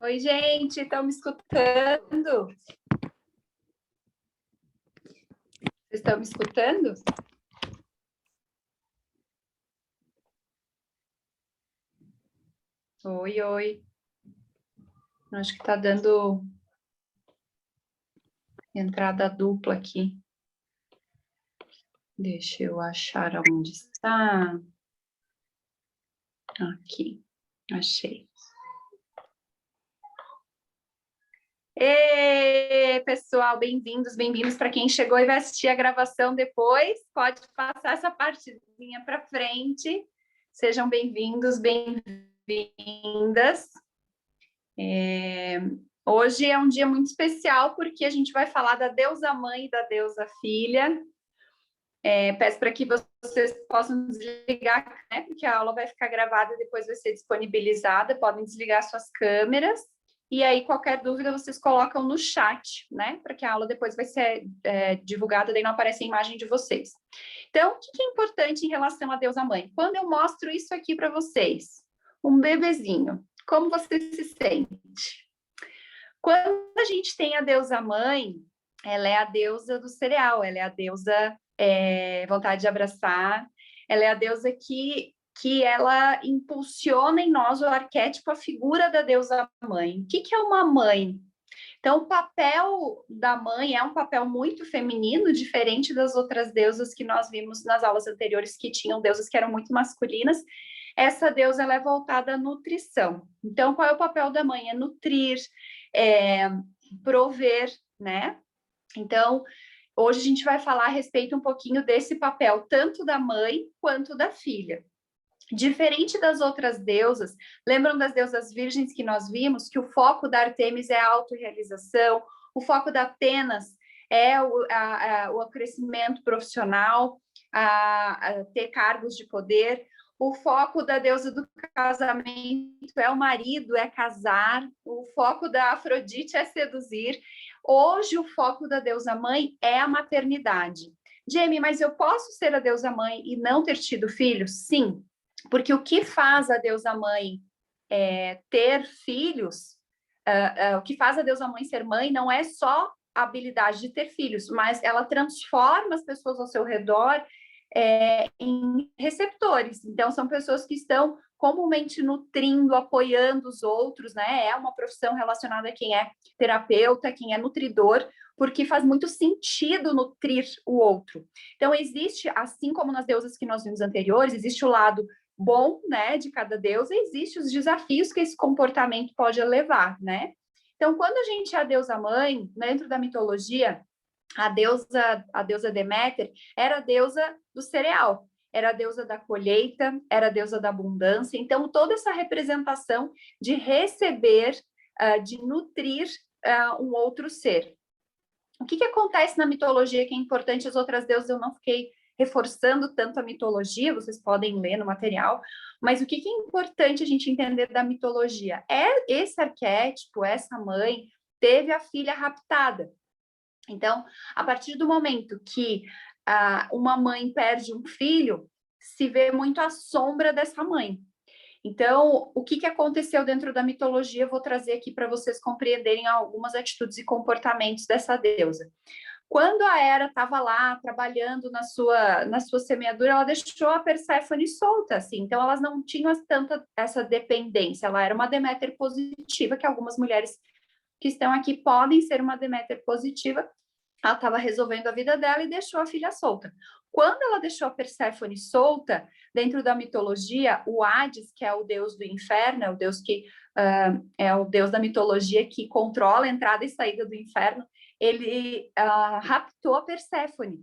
Oi, gente, estão me escutando? Vocês estão me escutando? Oi, oi. Acho que está dando entrada dupla aqui. Deixa eu achar onde está. Aqui, achei. Ei, pessoal, bem-vindos, bem-vindos para quem chegou e vai assistir a gravação depois. Pode passar essa partezinha para frente. Sejam bem-vindos, bem-vindas. Hoje é um dia muito especial porque a gente vai falar da deusa mãe e da deusa filha. Peço para que vocês possam desligar, né, porque a aula vai ficar gravada e depois vai ser disponibilizada. Podem desligar suas câmeras. E aí, qualquer dúvida, vocês colocam no chat, né? Para que a aula depois vai ser divulgada, daí não aparece a imagem de vocês. Então, o que é importante em relação à deusa mãe? Quando eu mostro isso aqui para vocês, um bebezinho, como você se sente? Quando a gente tem a deusa mãe, ela é a deusa do cereal, ela é a deusa vontade de abraçar, ela é a deusa que ela impulsiona em nós o arquétipo, a figura da deusa mãe. O que é uma mãe? Então, o papel da mãe é um papel muito feminino, diferente das outras deusas que nós vimos nas aulas anteriores, que tinham deusas que eram muito masculinas. Essa deusa ela é voltada à nutrição. Então, qual é o papel da mãe? É nutrir, prover, né? Então, hoje a gente vai falar a respeito um pouquinho desse papel, tanto da mãe quanto da filha. Diferente das outras deusas, lembram das deusas virgens que nós vimos, que o foco da Artemis é a autorrealização, o foco da Atenas é o crescimento profissional, a ter cargos de poder, o foco da deusa do casamento é o marido, é casar, o foco da Afrodite é seduzir. Hoje, o foco da deusa mãe é a maternidade. Jamie, mas eu posso ser a deusa mãe e não ter tido filhos? Sim. Porque o que faz a deusa mãe ter filhos, o que faz a deusa mãe ser mãe não é só a habilidade de ter filhos, mas ela transforma as pessoas ao seu redor em receptores. Então, são pessoas que estão comumente nutrindo, apoiando os outros, né? É uma profissão relacionada a quem é terapeuta, quem é nutridor, porque faz muito sentido nutrir o outro. Então, existe, assim como nas deusas que nós vimos anteriores, existe o lado bom, né, de cada deusa, e existem os desafios que esse comportamento pode levar, né? Então, quando a gente é a deusa mãe, dentro da mitologia, a deusa Deméter era a deusa do cereal, era a deusa da colheita, era a deusa da abundância. Então, toda essa representação de receber, de nutrir um outro ser. O que acontece na mitologia que é importante? As outras deusas eu não fiquei reforçando tanto a mitologia, vocês podem ler no material, mas o que é importante a gente entender da mitologia? É esse arquétipo, essa mãe teve a filha raptada. Então, a partir do momento que uma mãe perde um filho, se vê muito a sombra dessa mãe. Então, o que aconteceu dentro da mitologia, eu vou trazer aqui para vocês compreenderem algumas atitudes e comportamentos dessa deusa. Quando a Hera estava lá trabalhando na sua semeadura, ela deixou a Perséfone solta, assim. Então, elas não tinham tanta essa dependência. Ela era uma Deméter positiva, que algumas mulheres que estão aqui podem ser uma Deméter positiva. Ela estava resolvendo a vida dela e deixou a filha solta. Quando ela deixou a Perséfone solta, dentro da mitologia, o Hades, que é o deus do inferno, é o deus que é o deus da mitologia que controla a entrada e saída do inferno, ele raptou a Perséfone.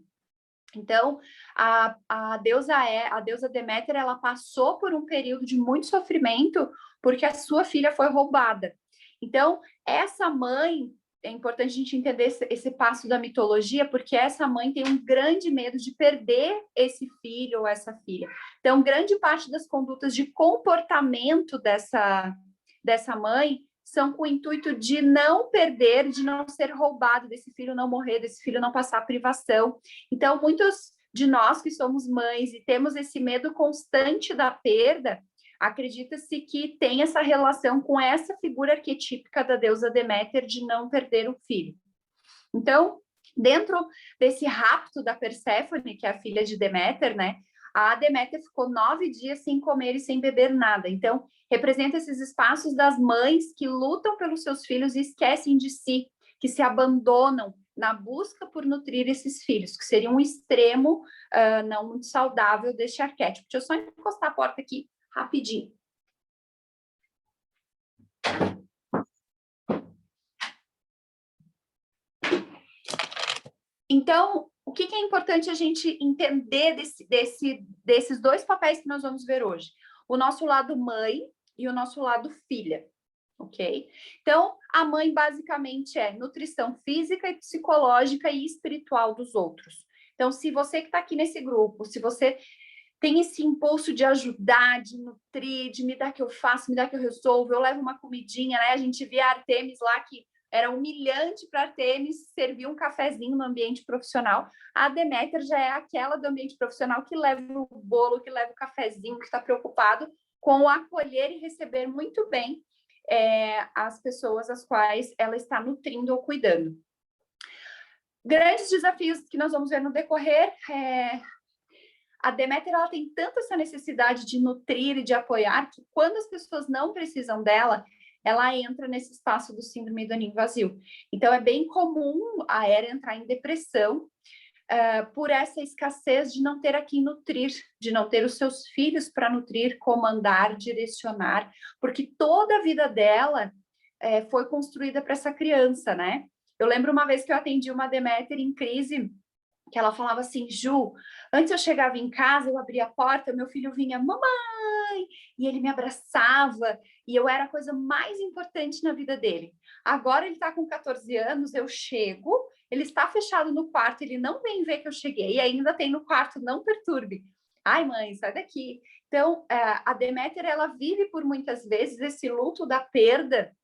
Então, a deusa Deméter, ela passou por um período de muito sofrimento porque a sua filha foi roubada. Então, essa mãe, é importante a gente entender esse passo da mitologia, porque essa mãe tem um grande medo de perder esse filho ou essa filha. Então, grande parte das condutas de comportamento dessa mãe são com o intuito de não perder, de não ser roubado, desse filho não morrer, desse filho não passar privação. Então, muitos de nós que somos mães e temos esse medo constante da perda, acredita-se que tem essa relação com essa figura arquetípica da deusa Deméter de não perder o filho. Então, dentro desse rapto da Perséfone, que é a filha de Deméter, né? A Deméter ficou 9 dias sem comer e sem beber nada. Então, representa esses espaços das mães que lutam pelos seus filhos e esquecem de si, que se abandonam na busca por nutrir esses filhos, que seria um extremo não muito saudável deste arquétipo. Deixa eu só encostar a porta aqui rapidinho. Então, o que é importante a gente entender desses dois papéis que nós vamos ver hoje? O nosso lado mãe e o nosso lado filha, ok? Então, a mãe basicamente é nutrição física e psicológica e espiritual dos outros. Então, se você que está aqui nesse grupo, se você tem esse impulso de ajudar, de nutrir, de me dar que eu faço, me dar que eu resolvo, eu levo uma comidinha, né? A gente via a Artemis lá que era humilhante para Artemis servir um cafezinho no ambiente profissional. A Deméter já é aquela do ambiente profissional que leva o bolo, que leva o cafezinho, que está preocupado com acolher e receber muito bem as pessoas às quais ela está nutrindo ou cuidando. Grandes desafios que nós vamos ver no decorrer. A Deméter ela tem tanto essa necessidade de nutrir e de apoiar que quando as pessoas não precisam dela, ela entra nesse espaço do síndrome do ninho vazio. Então, é bem comum a Hera entrar em depressão por essa escassez de não ter a quem nutrir, de não ter os seus filhos para nutrir, comandar, direcionar, porque toda a vida dela foi construída para essa criança, né? Eu lembro uma vez que eu atendi uma Deméter em crise, que ela falava assim, Ju, antes eu chegava em casa, eu abria a porta, meu filho vinha, mamãe, e ele me abraçava, e eu era a coisa mais importante na vida dele. Agora ele está com 14 anos, eu chego, ele está fechado no quarto, ele não vem ver que eu cheguei, e ainda tem no quarto, não perturbe. Ai, mãe, sai daqui. Então, a Deméter, ela vive por muitas vezes esse luto da perda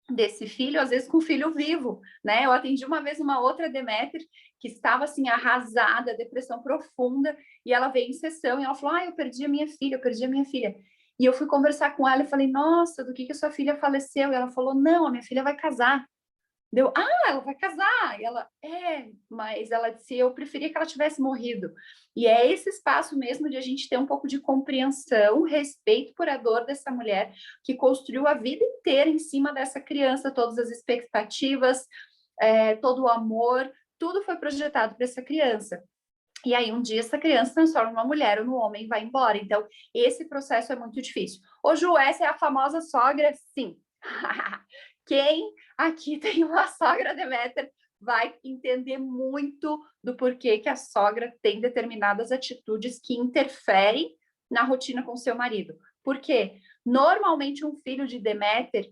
desse filho, às vezes com o filho vivo, né? Eu atendi uma vez uma outra Deméter que estava assim arrasada, depressão profunda, e ela veio em sessão e ela falou: "Ah, eu perdi a minha filha, eu perdi a minha filha". E eu fui conversar com ela e falei: "Nossa, do que a sua filha faleceu?" E ela falou: "Não, a minha filha vai casar". Deu: "Ah, ela vai casar". E ela: mas ela disse: "Eu preferia que ela tivesse morrido". E é esse espaço mesmo de a gente ter um pouco de compreensão, respeito por a dor dessa mulher que construiu a vida inteira em cima dessa criança, todas as expectativas, todo o amor, tudo foi projetado para essa criança. E aí, um dia, essa criança transforma uma mulher ou no homem e vai embora. Então, esse processo é muito difícil. Ô, Ju, essa é a famosa sogra? Sim. Quem aqui tem uma sogra Deméter vai entender muito do porquê que a sogra tem determinadas atitudes que interferem na rotina com seu marido. Por quê? Normalmente, um filho de Deméter,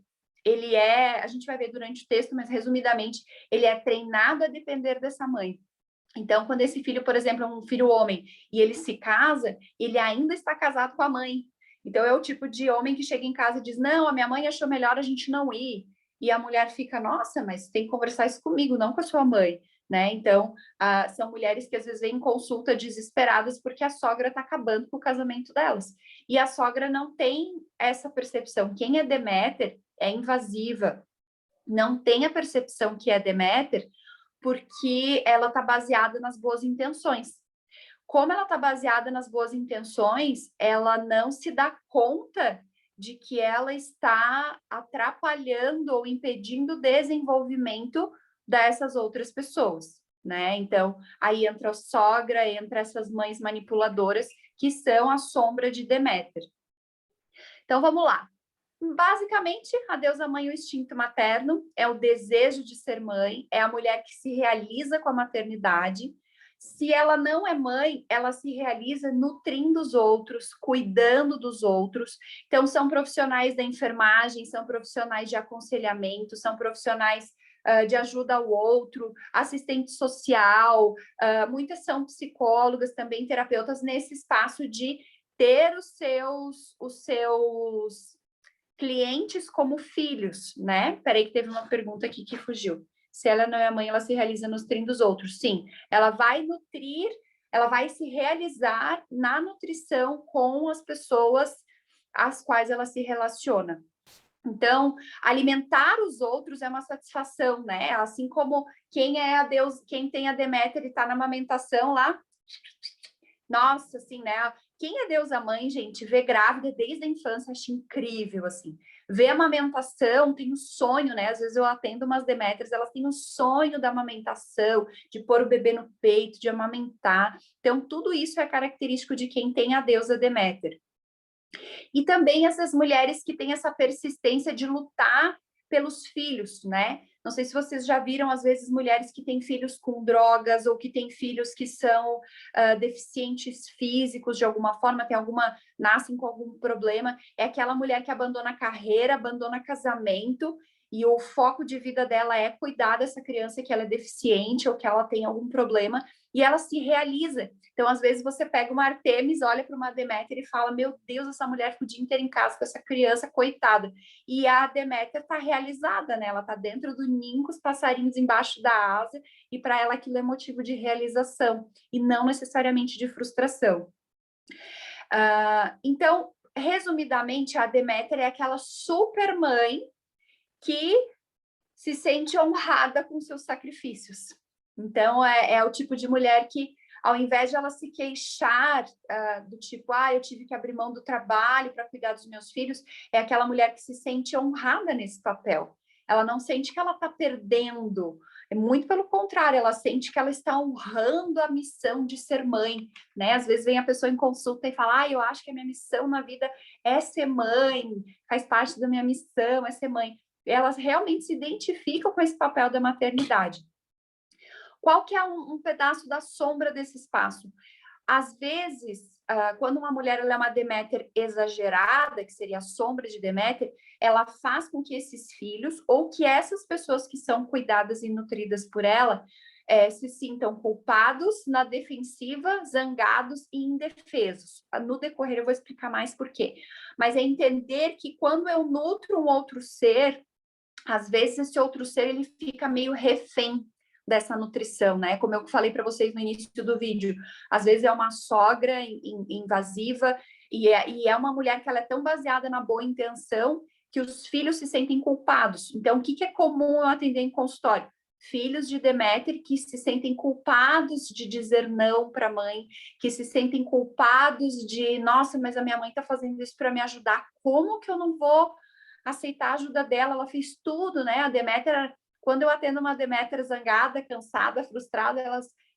a gente vai ver durante o texto, mas resumidamente, ele é treinado a depender dessa mãe. Então, quando esse filho, por exemplo, é um filho homem e ele se casa, ele ainda está casado com a mãe. Então, é o tipo de homem que chega em casa e diz: "Não, a minha mãe achou melhor a gente não ir". E a mulher fica: "Nossa, mas tem que conversar isso comigo, não com a sua mãe", né? Então, são mulheres que às vezes vêm em consulta desesperadas porque a sogra está acabando com o casamento delas. E a sogra não tem essa percepção. Quem é Deméter é invasiva, não tem a percepção que é Deméter, porque ela está baseada nas boas intenções. Como ela está baseada nas boas intenções, ela não se dá conta de que ela está atrapalhando ou impedindo o desenvolvimento dessas outras pessoas, né? Então, aí entra a sogra, entra essas mães manipuladoras que são a sombra de Deméter. Então, vamos lá. Basicamente, a deusa mãe é o instinto materno, é o desejo de ser mãe, é a mulher que se realiza com a maternidade. Se ela não é mãe, ela se realiza nutrindo os outros, cuidando dos outros. Então, são profissionais da enfermagem, são profissionais de aconselhamento, são profissionais de ajuda ao outro, assistente social, muitas são psicólogas, também terapeutas, nesse espaço de ter os seus clientes como filhos, né? Peraí que teve uma pergunta aqui que fugiu. Se ela não é mãe, ela se realiza nutrindo os outros. Sim, ela vai nutrir, ela vai se realizar na nutrição com as pessoas às quais ela se relaciona. Então, alimentar os outros é uma satisfação, né? Assim como quem é a Deus, quem tem a Deméter e está na amamentação lá, nossa, assim, né? Quem é deusa mãe, gente, vê grávida desde a infância, acho incrível, assim. Vê a amamentação, tem o sonho, né? Às vezes eu atendo umas Deméteres, elas têm o sonho da amamentação, de pôr o bebê no peito, de amamentar. Então, tudo isso é característico de quem tem a deusa Deméter. E também essas mulheres que têm essa persistência de lutar pelos filhos, né? Não sei se vocês já viram, às vezes, mulheres que têm filhos com drogas ou que têm filhos que são deficientes físicos de alguma forma, nascem com algum problema. É aquela mulher que abandona a carreira, abandona casamento e o foco de vida dela é cuidar dessa criança que ela é deficiente ou que ela tem algum problema e ela se realiza. Então, às vezes, você pega uma Artemis, olha para uma Deméter e fala, meu Deus, essa mulher ficou o dia inteiro em casa com essa criança, coitada. E a Deméter está realizada, né? Ela está dentro do ninho, com os passarinhos embaixo da asa, e para ela aquilo é motivo de realização, e não necessariamente de frustração. Então, resumidamente, a Deméter é aquela super mãe que se sente honrada com seus sacrifícios. Então, é o tipo de mulher que, ao invés de ela se queixar do tipo, eu tive que abrir mão do trabalho para cuidar dos meus filhos, é aquela mulher que se sente honrada nesse papel. Ela não sente que ela está perdendo, é muito pelo contrário, ela sente que ela está honrando a missão de ser mãe, né? Às vezes vem a pessoa em consulta e fala, eu acho que a minha missão na vida é ser mãe, faz parte da minha missão, é ser mãe. Elas realmente se identificam com esse papel da maternidade. Qual que é um pedaço da sombra desse espaço? Às vezes, quando uma mulher ela é uma Deméter exagerada, que seria a sombra de Deméter, ela faz com que esses filhos, ou que essas pessoas que são cuidadas e nutridas por ela, se sintam culpados, na defensiva, zangados e indefesos. No decorrer eu vou explicar mais por quê. Mas é entender que quando eu nutro um outro ser, às vezes esse outro ser ele fica meio refém dessa nutrição, né? Como eu falei para vocês no início do vídeo, às vezes é uma sogra invasiva e é uma mulher que ela é tão baseada na boa intenção que os filhos se sentem culpados. Então, o que é comum eu atender em consultório? Filhos de Deméter que se sentem culpados de dizer não para a mãe, que se sentem culpados de, nossa, mas a minha mãe está fazendo isso para me ajudar, como que eu não vou aceitar a ajuda dela? Ela fez tudo, né? A Deméter, quando eu atendo uma Deméter zangada, cansada, frustrada,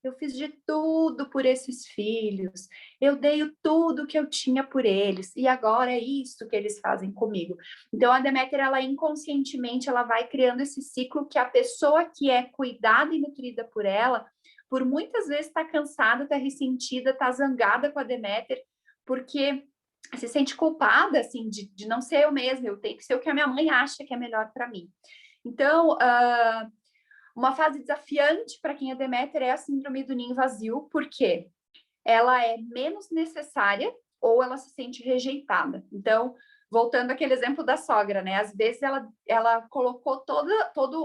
eu fiz de tudo por esses filhos, eu dei tudo que eu tinha por eles, e agora é isso que eles fazem comigo. Então, a Deméter, ela inconscientemente, ela vai criando esse ciclo que a pessoa que é cuidada e nutrida por ela, por muitas vezes está cansada, está ressentida, está zangada com a Deméter, porque se sente culpada, assim, de não ser eu mesma, eu tenho que ser o que a minha mãe acha que é melhor para mim. Então, uma fase desafiante para quem é Deméter é a síndrome do ninho vazio, porque ela é menos necessária ou ela se sente rejeitada. Então, voltando àquele exemplo da sogra, né? Às vezes ela colocou toda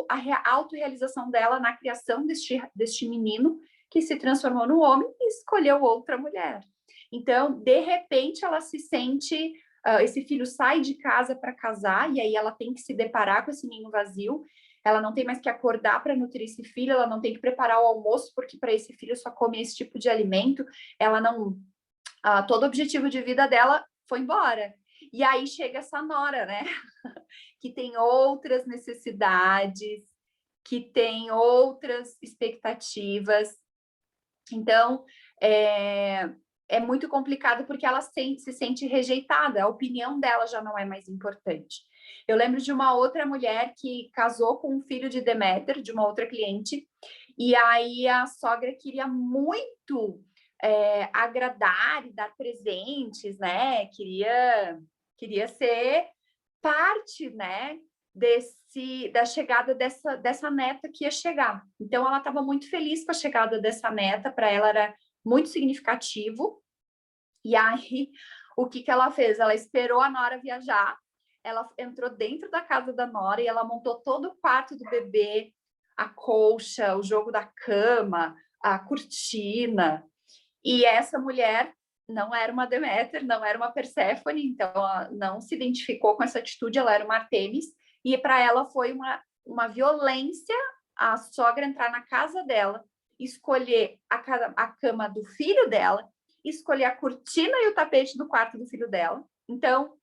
a autorrealização dela na criação deste menino que se transformou no homem e escolheu outra mulher. Então, de repente, ela se sente... esse filho sai de casa para casar e aí ela tem que se deparar com esse ninho vazio. Ela não tem mais que acordar para nutrir esse filho, ela não tem que preparar o almoço, porque para esse filho só come esse tipo de alimento. Ela não... todo o objetivo de vida dela foi embora. E aí chega essa nora, né? Que tem outras necessidades, que tem outras expectativas. Então, é muito complicado porque ela se sente rejeitada, a opinião dela já não é mais importante. Eu lembro de uma outra mulher que casou com um filho de Deméter, de uma outra cliente, e aí a sogra queria muito agradar e dar presentes, né? Queria ser parte, né? Da chegada dessa neta que ia chegar. Então, ela estava muito feliz com a chegada dessa neta, para ela era muito significativo. E aí, o que ela fez? Ela esperou a nora viajar, ela entrou dentro da casa da nora e ela montou todo o quarto do bebê, a colcha, o jogo da cama, a cortina. E essa mulher não era uma Deméter, não era uma Perséfone, então ela não se identificou com essa atitude, ela era uma Artemis, e para ela foi uma violência a sogra entrar na casa dela, escolher a cama do filho dela, escolher a cortina e o tapete do quarto do filho dela. Então,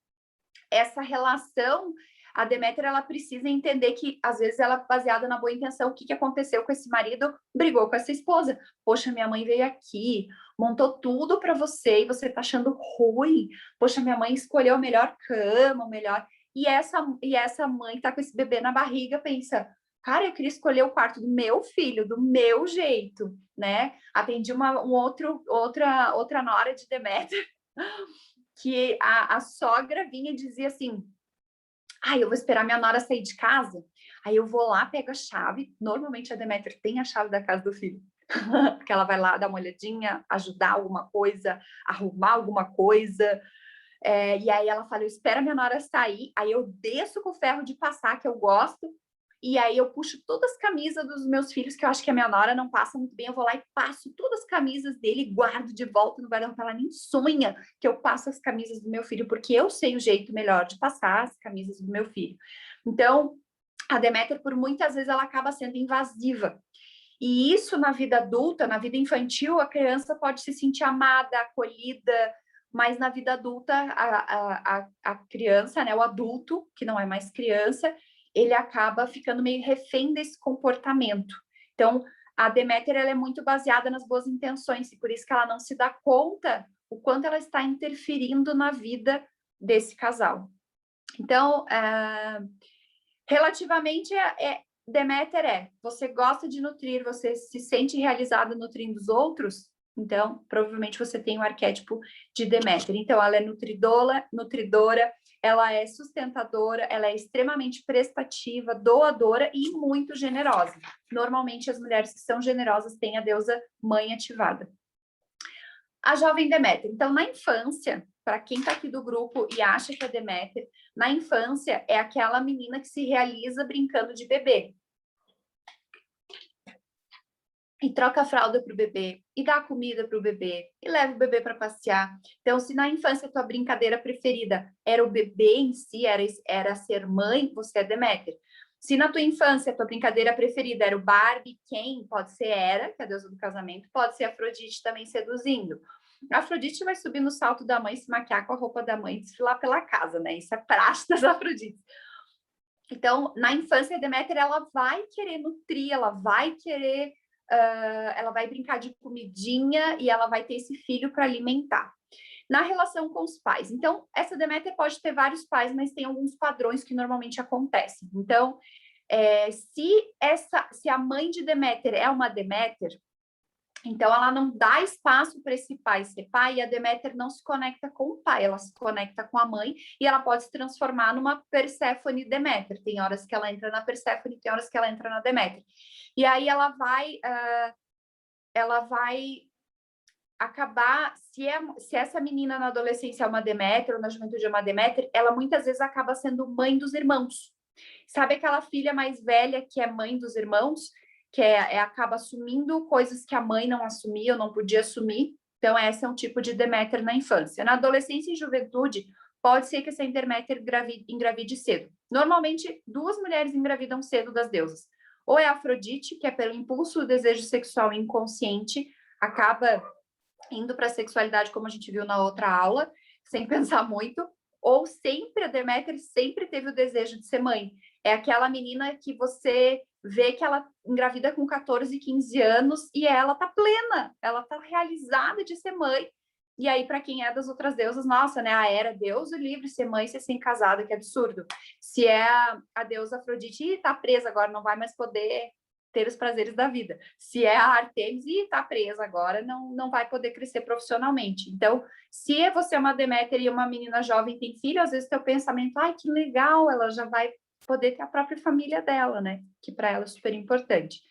essa relação, a Deméter, ela precisa entender que, às vezes, ela é baseada na boa intenção. O que aconteceu com esse marido? Brigou com essa esposa. Poxa, minha mãe veio aqui, montou tudo para você e você tá achando ruim. Poxa, minha mãe escolheu a melhor cama, o melhor... E essa mãe tá com esse bebê na barriga, pensa, cara, eu queria escolher o quarto do meu filho, do meu jeito, né? Atendi outra nora de Deméter, que a sogra vinha e dizia assim, eu vou esperar minha nora sair de casa, aí eu vou lá, pego a chave, normalmente a Deméter tem a chave da casa do filho, porque ela vai lá dar uma olhadinha, ajudar alguma coisa, arrumar alguma coisa, e aí ela fala, eu espero a minha nora sair, aí eu desço com o ferro de passar, que eu gosto, e aí eu puxo todas as camisas dos meus filhos, que eu acho que a minha nora não passa muito bem, eu vou lá e passo todas as camisas dele e guardo de volta no guarda-roupa. Ela nem sonha que eu passo as camisas do meu filho, porque eu sei o jeito melhor de passar as camisas do meu filho. Então, a Deméter, por muitas vezes, ela acaba sendo invasiva. E isso na vida adulta, na vida infantil, a criança pode se sentir amada, acolhida, mas na vida adulta, a criança, né, o adulto, que não é mais criança, ele acaba ficando meio refém desse comportamento. Então, a Deméter, ela é muito baseada nas boas intenções, e por isso que ela não se dá conta o quanto ela está interferindo na vida desse casal. Então, relativamente, Deméter você gosta de nutrir, você se sente realizada nutrindo os outros, então, provavelmente você tem o arquétipo de Deméter. Então, ela é nutridora, ela é sustentadora, ela é extremamente prestativa, doadora e muito generosa. Normalmente, as mulheres que são generosas têm a deusa mãe ativada. A jovem Deméter. Então, na infância, para quem está aqui do grupo e acha que é Deméter, na infância é aquela menina que se realiza brincando de bebê. E troca a fralda para o bebê, e dá comida para o bebê, e leva o bebê para passear. Então, se na infância a tua brincadeira preferida era o bebê em si, era ser mãe, você é Deméter. Se na tua infância a tua brincadeira preferida era o Barbie, Ken, pode ser Hera, que é a deusa do casamento, pode ser Afrodite também seduzindo. A Afrodite vai subir no salto da mãe, se maquiar com a roupa da mãe, desfilar pela casa, né? Isso é praxe das Afrodites. Então, na infância, a Deméter, ela vai querer nutrir, ela vai querer... ela vai brincar de comidinha e ela vai ter esse filho para alimentar. Na relação com os pais. Então, essa Deméter pode ter vários pais, mas tem alguns padrões que normalmente acontecem. Então, se a mãe de Deméter é uma Deméter, então ela não dá espaço para esse pai ser pai, e a Deméter não se conecta com o pai, ela se conecta com a mãe, e ela pode se transformar numa Perséfone Deméter. Tem horas que ela entra na Perséfone, tem horas que ela entra na Deméter. E aí ela vai acabar, se essa menina na adolescência é uma Deméter, ou na juventude é uma Deméter, ela muitas vezes acaba sendo mãe dos irmãos. Sabe aquela filha mais velha que é mãe dos irmãos? Que acaba assumindo coisas que a mãe não assumia ou não podia assumir. Então, esse é um tipo de Deméter na infância. Na adolescência e juventude, pode ser que essa Deméter engravide cedo. Normalmente, 2 mulheres engravidam cedo das deusas. Ou é a Afrodite, que é pelo impulso do desejo sexual inconsciente, acaba indo para a sexualidade, como a gente viu na outra aula, sem pensar muito, ou sempre, a Deméter sempre teve o desejo de ser mãe. É aquela menina que você vê que ela engravida com 14, 15 anos e ela tá plena, ela tá realizada de ser mãe. E aí, para quem é das outras deusas, nossa, né? A Hera, Deus o livre, ser mãe, ser sem casada, que absurdo. Se é a deusa Afrodite, tá presa agora, não vai mais poder ter os prazeres da vida. Se é a Artemis e está presa agora, não vai poder crescer profissionalmente. Então, se você é uma Deméter e uma menina jovem tem filho, às vezes teu pensamento, ai, que legal, ela já vai poder ter a própria família dela, né? Que para ela é super importante.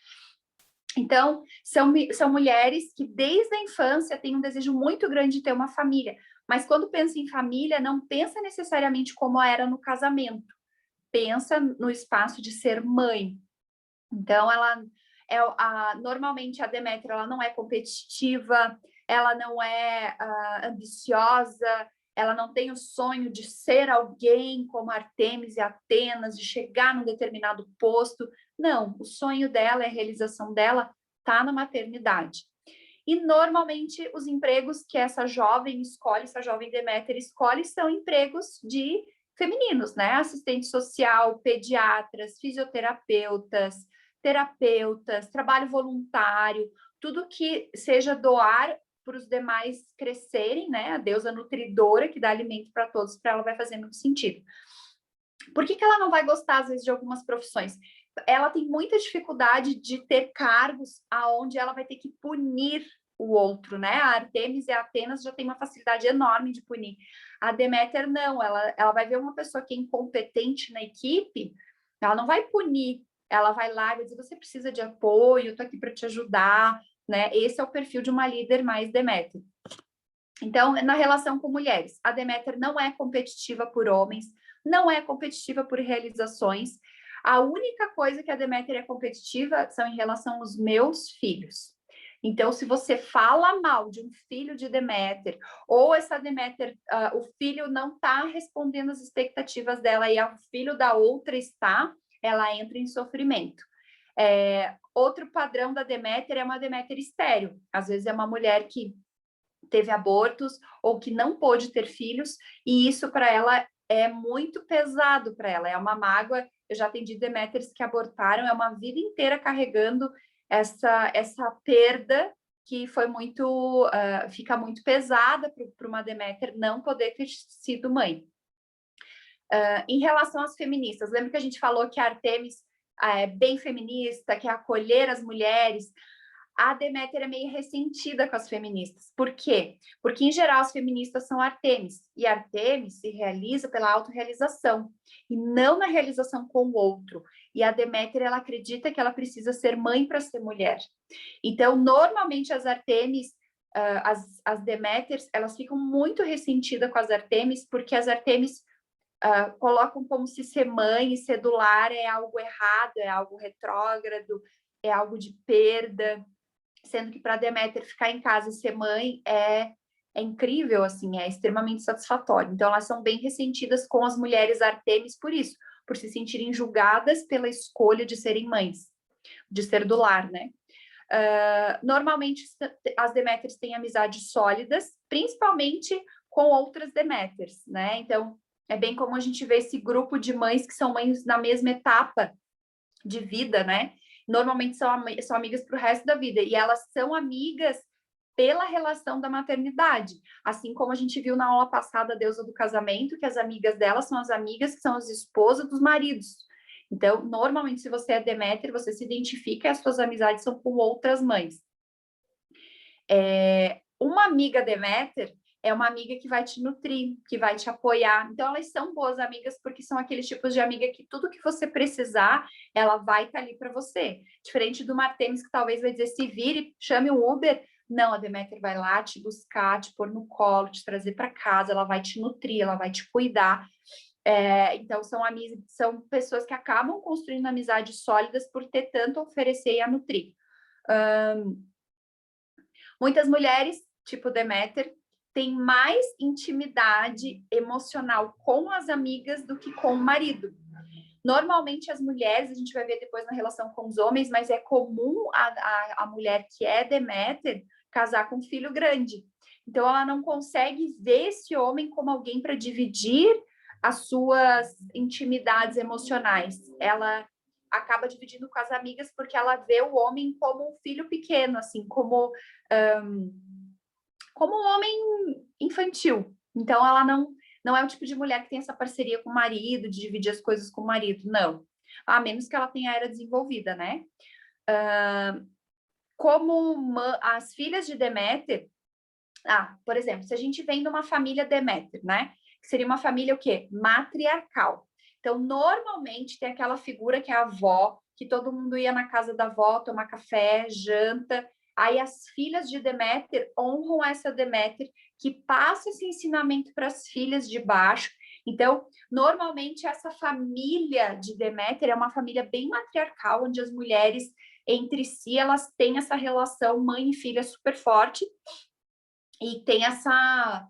Então, são mulheres que desde a infância têm um desejo muito grande de ter uma família, mas quando pensa em família, não pensa necessariamente como era no casamento, pensa no espaço de ser mãe. Então, normalmente a Deméter ela não é competitiva, ela não é ambiciosa, ela não tem o sonho de ser alguém como Artemis e Atenas, de chegar num determinado posto. Não, o sonho dela, a realização dela está na maternidade. E normalmente os empregos que essa jovem escolhe, essa jovem Deméter escolhe, são empregos de femininos, né? Assistente social, pediatras, fisioterapeutas, terapeutas, trabalho voluntário, tudo que seja doar para os demais crescerem, né? A deusa nutridora que dá alimento para todos, para ela vai fazer muito sentido. Por que ela não vai gostar, às vezes, de algumas profissões? Ela tem muita dificuldade de ter cargos aonde ela vai ter que punir o outro, né? A Artemis e a Atenas já tem uma facilidade enorme de punir. A Deméter não, ela vai ver uma pessoa que é incompetente na equipe, ela não vai punir, ela vai lá e vai dizer, você precisa de apoio, eu tô aqui para te ajudar, né? Esse é o perfil de uma líder mais Deméter. Então, na relação com mulheres, a Deméter não é competitiva por homens, não é competitiva por realizações. A única coisa que a Deméter é competitiva são em relação aos meus filhos. Então, se você fala mal de um filho de Deméter, ou essa Deméter, o filho não está respondendo às expectativas dela e o filho da outra está, ela entra em sofrimento. Outro padrão da Deméter é uma Deméter estéril. Às vezes é uma mulher que teve abortos ou que não pôde ter filhos, e isso para ela é muito pesado para ela, é uma mágoa. Eu já atendi Deméteres que abortaram, é uma vida inteira carregando essa perda que foi muito, fica muito pesada para uma Deméter não poder ter sido mãe. Em relação às feministas, lembra que a gente falou que a Artemis é bem feminista, quer acolher as mulheres? A Deméter é meio ressentida com as feministas. Por quê? Porque, em geral, as feministas são Artemis, e Artemis se realiza pela autorrealização, e não na realização com o outro. E a Deméter, ela acredita que ela precisa ser mãe para ser mulher. Então, normalmente, as Artemis, as Deméters, elas ficam muito ressentidas com as Artemis, porque as Artemis colocam como se ser mãe e ser do lar é algo errado, é algo retrógrado, é algo de perda, sendo que para Deméter ficar em casa e ser mãe é incrível, assim, é extremamente satisfatório. Então, elas são bem ressentidas com as mulheres Artemis por isso, por se sentirem julgadas pela escolha de serem mães, de ser do lar, né? Normalmente, as Deméters têm amizades sólidas, principalmente com outras Deméters, né? Então, é bem comum a gente ver esse grupo de mães que são mães na mesma etapa de vida, né? Normalmente são amigas para o resto da vida, e elas são amigas pela relação da maternidade, assim como a gente viu na aula passada a deusa do casamento, que as amigas delas são as amigas que são as esposas dos maridos. Então, normalmente, se você é Deméter, você se identifica e as suas amizades são com outras mães. Uma amiga Deméter é uma amiga que vai te nutrir, que vai te apoiar. Então, elas são boas amigas porque são aqueles tipos de amiga que tudo que você precisar, ela vai estar ali para você. Diferente do Artemis, que talvez vai dizer, se vire, chame um Uber. Não, a Deméter vai lá te buscar, te pôr no colo, te trazer para casa, ela vai te nutrir, ela vai te cuidar. Então, são pessoas que acabam construindo amizades sólidas por ter tanto a oferecer e a nutrir. Muitas mulheres, tipo Deméter, têm mais intimidade emocional com as amigas do que com o marido. Normalmente, as mulheres, a gente vai ver depois na relação com os homens, mas é comum a mulher que é Deméter casar com um filho grande. Então, ela não consegue ver esse homem como alguém para dividir as suas intimidades emocionais. Ela acaba dividindo com as amigas porque ela vê o homem como um filho pequeno, assim, como um homem infantil. Então, ela não é o tipo de mulher que tem essa parceria com o marido, de dividir as coisas com o marido, não. A menos que ela tenha a era desenvolvida, né? Como as filhas de Deméter, por exemplo, se a gente vem de uma família Deméter, né? Que seria uma família o quê? Matriarcal. Então, normalmente tem aquela figura que é a avó, que todo mundo ia na casa da avó tomar café, janta. Aí as filhas de Deméter honram essa Deméter, que passa esse ensinamento para as filhas de baixo. Então, normalmente essa família de Deméter é uma família bem matriarcal, onde as mulheres entre si elas têm essa relação mãe e filha super forte. e tem essa,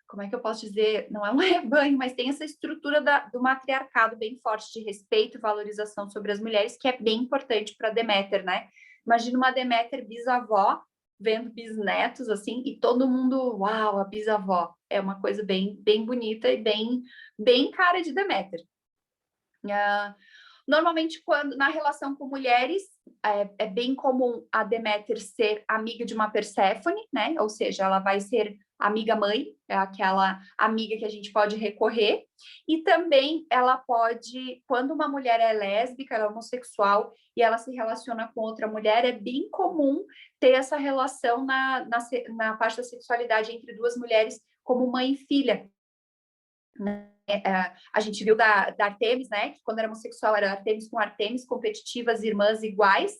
como é que eu posso dizer, não é um rebanho, mas tem essa estrutura do matriarcado bem forte de respeito e valorização sobre as mulheres, que é bem importante para Deméter, né? Imagina uma Deméter bisavó vendo bisnetos assim e todo mundo, uau, a bisavó. É uma coisa bem bonita e bem cara de Deméter. Normalmente, quando na relação com mulheres, é bem comum a Deméter ser amiga de uma Perséfone, né? Ou seja, ela vai ser amiga-mãe, é aquela amiga que a gente pode recorrer. E também ela pode, quando uma mulher é lésbica, ela é homossexual e ela se relaciona com outra mulher, é bem comum ter essa relação na parte da sexualidade entre duas mulheres como mãe e filha. A gente viu da Artemis, né? Que quando era homossexual era Artemis com Artemis, competitivas, irmãs iguais.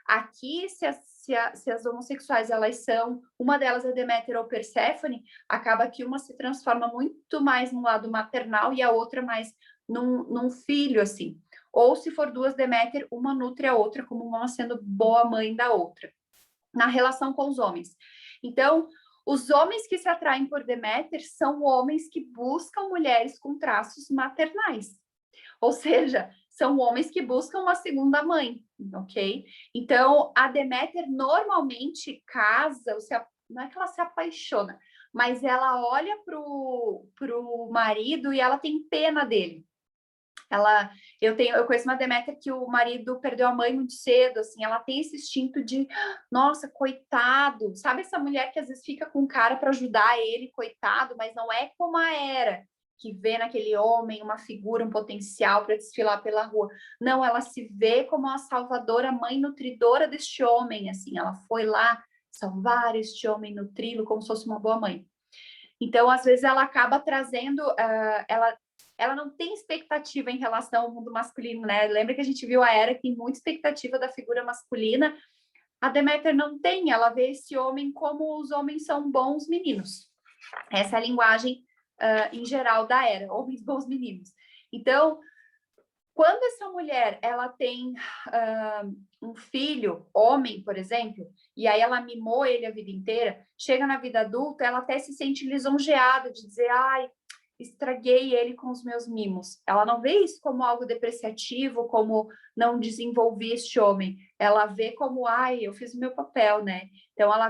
Aqui, se as homossexuais elas são, uma delas é Deméter ou Perséfone, acaba que uma se transforma muito mais no lado maternal e a outra mais num filho, assim. Ou se for duas Deméter, uma nutre a outra, como uma sendo boa mãe da outra. Na relação com os homens. Então, os homens que se atraem por Deméter são homens que buscam mulheres com traços maternais. Ou seja, são homens que buscam uma segunda mãe, ok? Então, a Deméter normalmente casa, não é que ela se apaixona, mas ela olha pro marido e ela tem pena dele. Eu conheço uma Deméter que o marido perdeu a mãe muito cedo, assim, ela tem esse instinto de, nossa, coitado, sabe essa mulher que às vezes fica com o cara para ajudar ele, coitado, mas não é como a Hera, que vê naquele homem uma figura, um potencial para desfilar pela rua. Não, ela se vê como a salvadora, mãe nutridora deste homem, assim, ela foi lá salvar este homem, nutri-lo como se fosse uma boa mãe. Então, às vezes, ela acaba trazendo, ela não tem expectativa em relação ao mundo masculino, né? Lembra que a gente viu a Hera que tem muita expectativa da figura masculina? A Deméter não tem, ela vê esse homem como os homens são bons meninos. Essa é a linguagem, em geral, da Hera, homens bons meninos. Então, quando essa mulher ela tem um filho, homem, por exemplo, e aí ela mimou ele a vida inteira, chega na vida adulta, ela até se sente lisonjeada de dizer, ai, estraguei ele com os meus mimos. Ela não vê isso como algo depreciativo, como não desenvolvi este homem. Ela vê como, ai, eu fiz o meu papel, né? Então ela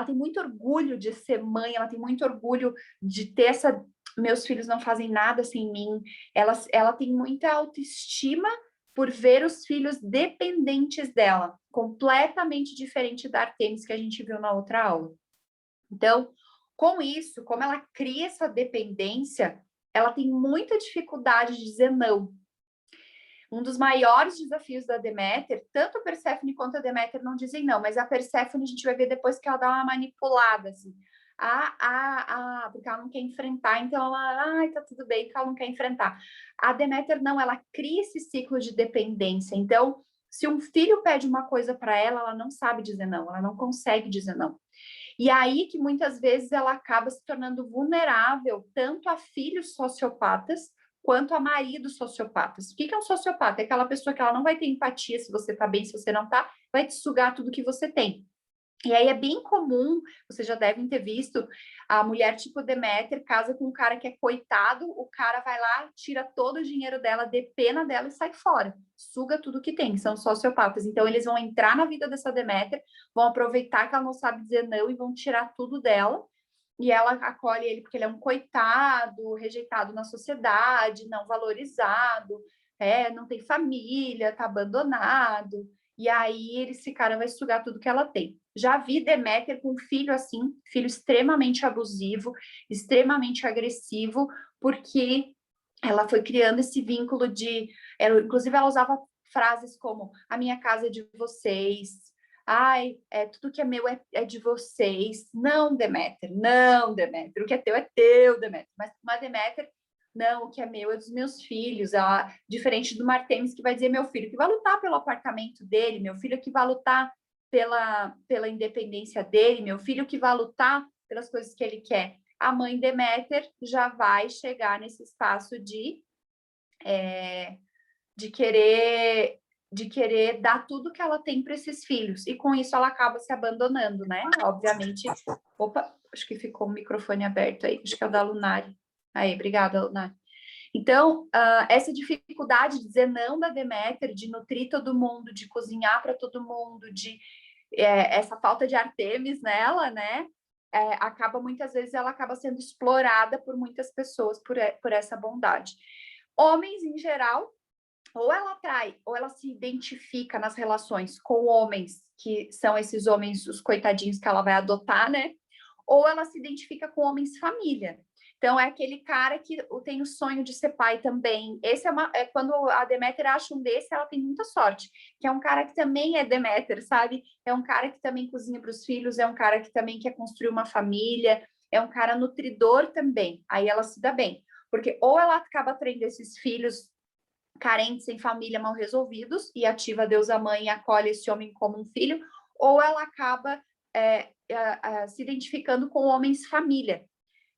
tem muito orgulho de ser mãe, ela tem muito orgulho de ter meus filhos não fazem nada sem mim. Ela tem muita autoestima por ver os filhos dependentes dela, completamente diferente da Artemis que a gente viu na outra aula. Então, com isso, como ela cria essa dependência, ela tem muita dificuldade de dizer não. Um dos maiores desafios da Deméter, tanto a Perséfone quanto a Deméter não dizem não, mas a Perséfone a gente vai ver depois que ela dá uma manipulada, assim. Porque ela não quer enfrentar, então ela, ai, tá tudo bem, porque ela não quer enfrentar. A Deméter não, ela cria esse ciclo de dependência. Então, se um filho pede uma coisa para ela, ela não sabe dizer não, ela não consegue dizer não. E aí que muitas vezes ela acaba se tornando vulnerável tanto a filhos sociopatas quanto a maridos sociopatas. O que é um sociopata? É aquela pessoa que ela não vai ter empatia se você tá bem, se você não tá, vai te sugar tudo que você tem. E aí é bem comum, vocês já devem ter visto, a mulher tipo Deméter casa com um cara que é coitado, o cara vai lá, tira todo o dinheiro dela, dê pena dela e sai fora. Suga tudo que tem, são sociopatas. Então eles vão entrar na vida dessa Deméter, vão aproveitar que ela não sabe dizer não e vão tirar tudo dela. E ela acolhe ele porque ele é um coitado, rejeitado na sociedade, não valorizado, não tem família, tá abandonado. E aí esse cara vai sugar tudo que ela tem. Já vi Deméter com um filho assim, filho extremamente abusivo, extremamente agressivo, porque ela foi criando esse vínculo inclusive ela usava frases como a minha casa é de vocês, ai, tudo que é meu é de vocês. Não, Deméter, não, Deméter, o que é teu, Deméter. Mas uma Deméter, não, o que é meu é dos meus filhos. Diferente do Artemis, que vai dizer meu filho que vai lutar pelo apartamento dele, meu filho que vai lutar pela independência dele, meu filho que vai lutar pelas coisas que ele quer. A mãe Deméter já vai chegar nesse espaço de querer de querer dar tudo que ela tem para esses filhos, e com isso ela acaba se abandonando, né? Obviamente. Opa, acho que ficou o microfone aberto aí, acho que é o da Lunari. Aí, obrigada, Lunari. Então, essa dificuldade de dizer não da Deméter, de nutrir todo mundo, de cozinhar para todo mundo, essa falta de Artemis nela, né? Acaba muitas vezes ela acaba sendo explorada por muitas pessoas por essa bondade. Homens em geral, ou ela atrai, ou ela se identifica nas relações com homens, que são esses homens, os coitadinhos que ela vai adotar, né? Ou ela se identifica com homens família. Então, é aquele cara que tem o sonho de ser pai também. Esse quando a Deméter acha um desse, ela tem muita sorte. Que é um cara que também é Deméter, sabe? É um cara que também cozinha para os filhos, é um cara que também quer construir uma família, é um cara nutridor também. Aí ela se dá bem. Porque ou ela acaba atraindo esses filhos carentes, sem família, mal resolvidos, e ativa a deusa mãe e acolhe esse homem como um filho, ou ela acaba se identificando com homens família,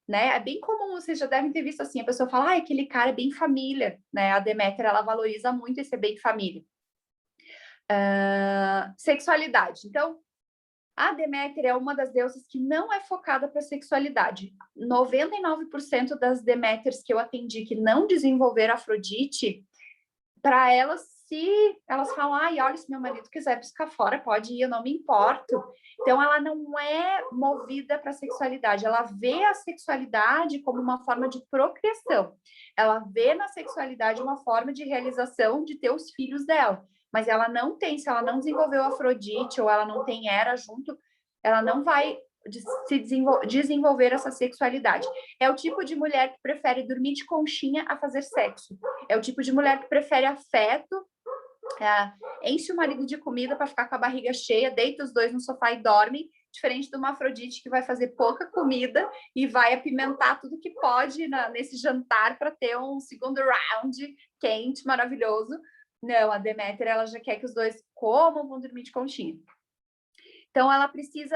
né? É bem comum, vocês já devem ter visto assim, a pessoa fala, aquele cara é bem família, né? A Deméter, ela valoriza muito esse bem família. Sexualidade. Então, a Deméter é uma das deusas que não é focada para a sexualidade. 99% das Deméters que eu atendi que não desenvolveram Afrodite, para elas, se elas falam, olha, se meu marido quiser buscar fora, pode ir, eu não me importo. Então, ela não é movida para a sexualidade, ela vê a sexualidade como uma forma de procriação. Ela vê na sexualidade uma forma de realização de ter os filhos dela. Mas ela não tem, se ela não desenvolveu Afrodite ou ela não tem Hera junto, ela não vai se desenvolver essa sexualidade. É o tipo de mulher que prefere dormir de conchinha a fazer sexo. É o tipo de mulher que prefere afeto, enche o marido de comida para ficar com a barriga cheia, deita os dois no sofá e dormem, diferente de uma Afrodite que vai fazer pouca comida e vai apimentar tudo que pode nesse jantar para ter um segundo round quente, maravilhoso. Não, a Deméter, ela já quer que os dois comam, vão dormir de conchinha. Então, ela precisa...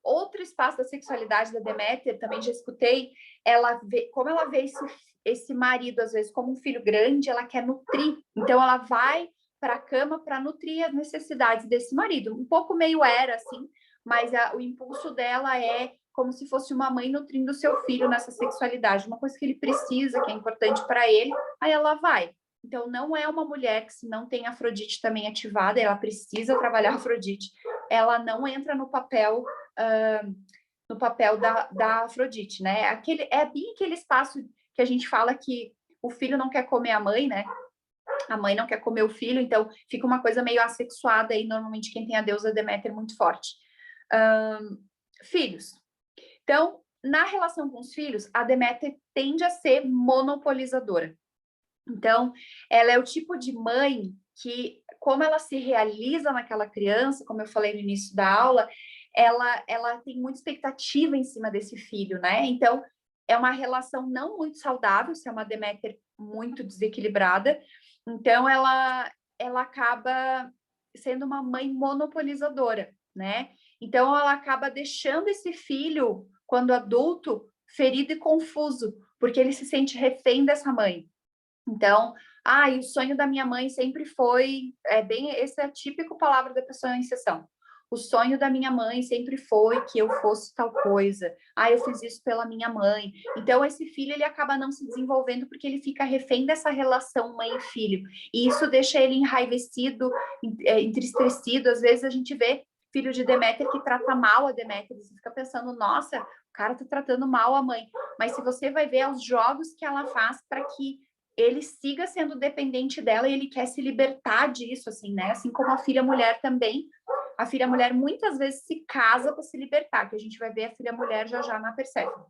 Outro espaço da sexualidade da Deméter, também já escutei, como ela vê esse marido, às vezes, como um filho grande, ela quer nutrir. Então, ela vai para a cama para nutrir as necessidades desse marido. Um pouco meio Hera, assim, mas o impulso dela é como se fosse uma mãe nutrindo o seu filho nessa sexualidade. Uma coisa que ele precisa, que é importante para ele, aí ela vai. Então, não é uma mulher que, se não tem Afrodite também ativada, ela precisa trabalhar Afrodite, ela não entra no papel da Afrodite, né? É bem aquele espaço que a gente fala que o filho não quer comer a mãe, né? A mãe não quer comer o filho, então fica uma coisa meio assexuada aí, normalmente quem tem a deusa Deméter muito forte. Filhos. Então, na relação com os filhos, a Deméter tende a ser monopolizadora. Então, ela é o tipo de mãe que, como ela se realiza naquela criança, como eu falei no início da aula, ela tem muita expectativa em cima desse filho, né? Então, é uma relação não muito saudável, se é uma Deméter muito desequilibrada. Então, ela acaba sendo uma mãe monopolizadora, né? Então, ela acaba deixando esse filho, quando adulto, ferido e confuso, porque ele se sente refém dessa mãe. Então, e o sonho da minha mãe sempre foi, esse é a típico palavra da pessoa em sessão. O sonho da minha mãe sempre foi que eu fosse tal coisa. Eu fiz isso pela minha mãe. Então, esse filho, ele acaba não se desenvolvendo porque ele fica refém dessa relação mãe e filho. E isso deixa ele enraivecido, entristecido. Às vezes, a gente vê filho de Deméter que trata mal a Deméter. Você fica pensando, nossa, o cara tá tratando mal a mãe. Mas se você vai ver os jogos que ela faz para que ele siga sendo dependente dela e ele quer se libertar disso, assim, né? Assim como a filha mulher também. A filha mulher muitas vezes se casa para se libertar, que a gente vai ver a filha mulher já na Perséfone.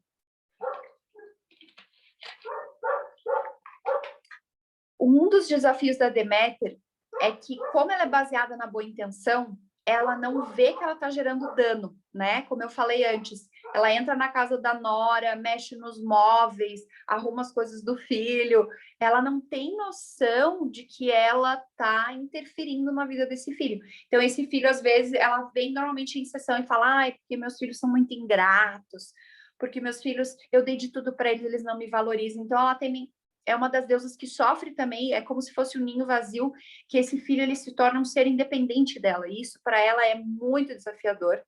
Um dos desafios da Deméter é que, como ela é baseada na boa intenção, ela não vê que ela está gerando dano, né? Como eu falei antes, ela entra na casa da nora, mexe nos móveis, arruma as coisas do filho, ela não tem noção de que ela está interferindo na vida desse filho. Então, esse filho, às vezes, ela vem normalmente em sessão e fala, porque meus filhos são muito ingratos, porque meus filhos, eu dei de tudo para eles, eles não me valorizam. Então, ela tem é uma das deusas que sofre também, é como se fosse um ninho vazio, que esse filho ele se torna um ser independente dela, e isso para ela é muito desafiador,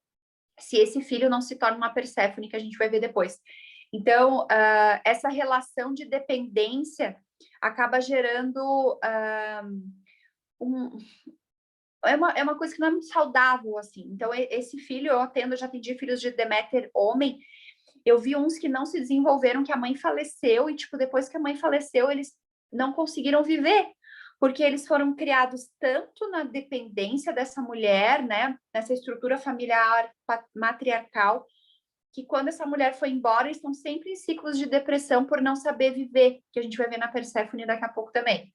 se esse filho não se torna uma Perséfone, que a gente vai ver depois. Então, essa relação de dependência acaba gerando um, é uma coisa que não é muito saudável, assim. Então, esse filho, eu já atendi filhos de Deméter homem, eu vi uns que não se desenvolveram, que a mãe faleceu, e, tipo, depois que a mãe faleceu, eles não conseguiram viver, porque eles foram criados tanto na dependência dessa mulher, né, nessa estrutura familiar matriarcal, que quando essa mulher foi embora, eles estão sempre em ciclos de depressão por não saber viver, que a gente vai ver na Perséfone daqui a pouco também.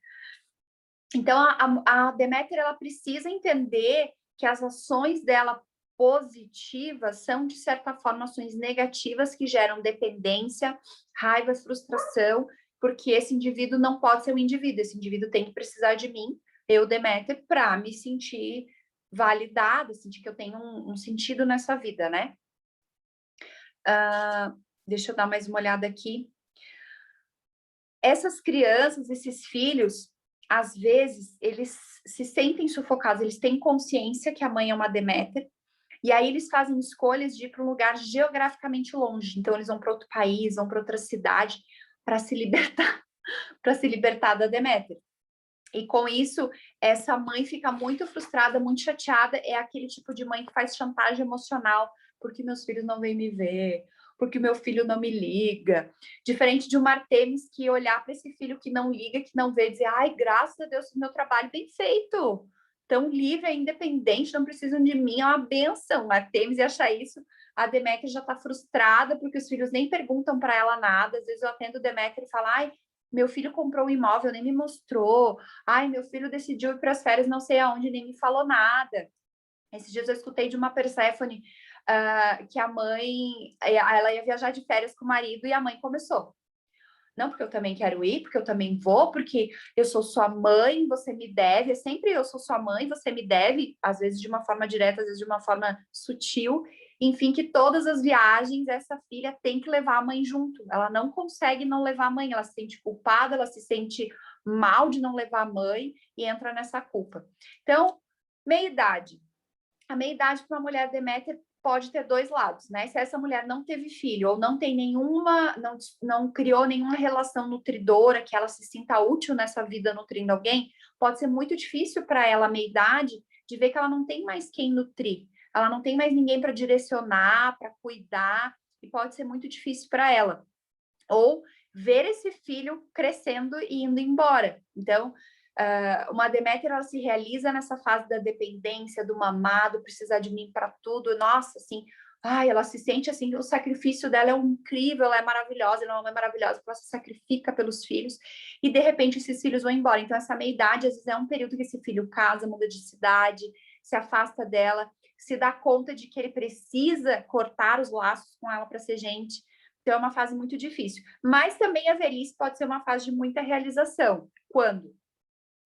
Então, a Deméter, ela precisa entender que as ações dela positivas são, de certa forma, ações negativas que geram dependência, raiva, frustração, porque esse indivíduo não pode ser um indivíduo, esse indivíduo tem que precisar de mim, eu, Deméter, para me sentir validada, sentir que eu tenho um sentido nessa vida, né? Deixa eu dar mais uma olhada aqui. Essas crianças, esses filhos, às vezes, eles se sentem sufocados, eles têm consciência que a mãe é uma Deméter, e aí eles fazem escolhas de ir para um lugar geograficamente longe. Então, eles vão para outro país, vão para outra cidade, para se libertar, para se libertar da Deméter. E com isso, essa mãe fica muito frustrada, muito chateada. É aquele tipo de mãe que faz chantagem emocional, porque meus filhos não vêm me ver, porque meu filho não me liga. Diferente de uma Artemis que olhar para esse filho que não liga, que não vê, dizer, ai, graças a Deus, meu trabalho bem feito. Tão livre, é independente, não precisam de mim, é uma benção. A Artemis ia achar isso. A Deméter já está frustrada, porque os filhos nem perguntam para ela nada. Às vezes eu atendo Deméter e falo, ai, meu filho comprou um imóvel, nem me mostrou. Ai, meu filho decidiu ir para as férias, não sei aonde, nem me falou nada. Esses dias eu escutei de uma Perséfone que a mãe, ela ia viajar de férias com o marido e a mãe começou. Não, porque eu também quero ir, porque eu também vou, porque eu sou sua mãe, você me deve. É sempre eu sou sua mãe, você me deve, às vezes de uma forma direta, às vezes de uma forma sutil. Enfim, que todas as viagens essa filha tem que levar a mãe junto. Ela não consegue não levar a mãe, ela se sente culpada, ela se sente mal de não levar a mãe e entra nessa culpa. Então, meia-idade. A meia-idade para uma mulher Deméter pode ter dois lados, né? Se essa mulher não teve filho ou não tem nenhuma, não criou nenhuma relação nutridora, que ela se sinta útil nessa vida nutrindo alguém, pode ser muito difícil para ela, a meia-idade, de ver que ela não tem mais quem nutrir, ela não tem mais ninguém para direcionar, para cuidar, e pode ser muito difícil para ela. Ou ver esse filho crescendo e indo embora. Então, uma Deméter, ela se realiza nessa fase da dependência, do mamado, precisar de mim para tudo. Nossa, assim, ai, ela se sente assim, o sacrifício dela é incrível, ela é maravilhosa, ela é uma mãe maravilhosa, ela se sacrifica pelos filhos, e de repente esses filhos vão embora. Então, essa meia-idade, às vezes, é um período que esse filho casa, muda de cidade, se afasta dela, se dá conta de que ele precisa cortar os laços com ela para ser gente. Então, é uma fase muito difícil. Mas também a velhice pode ser uma fase de muita realização. Quando?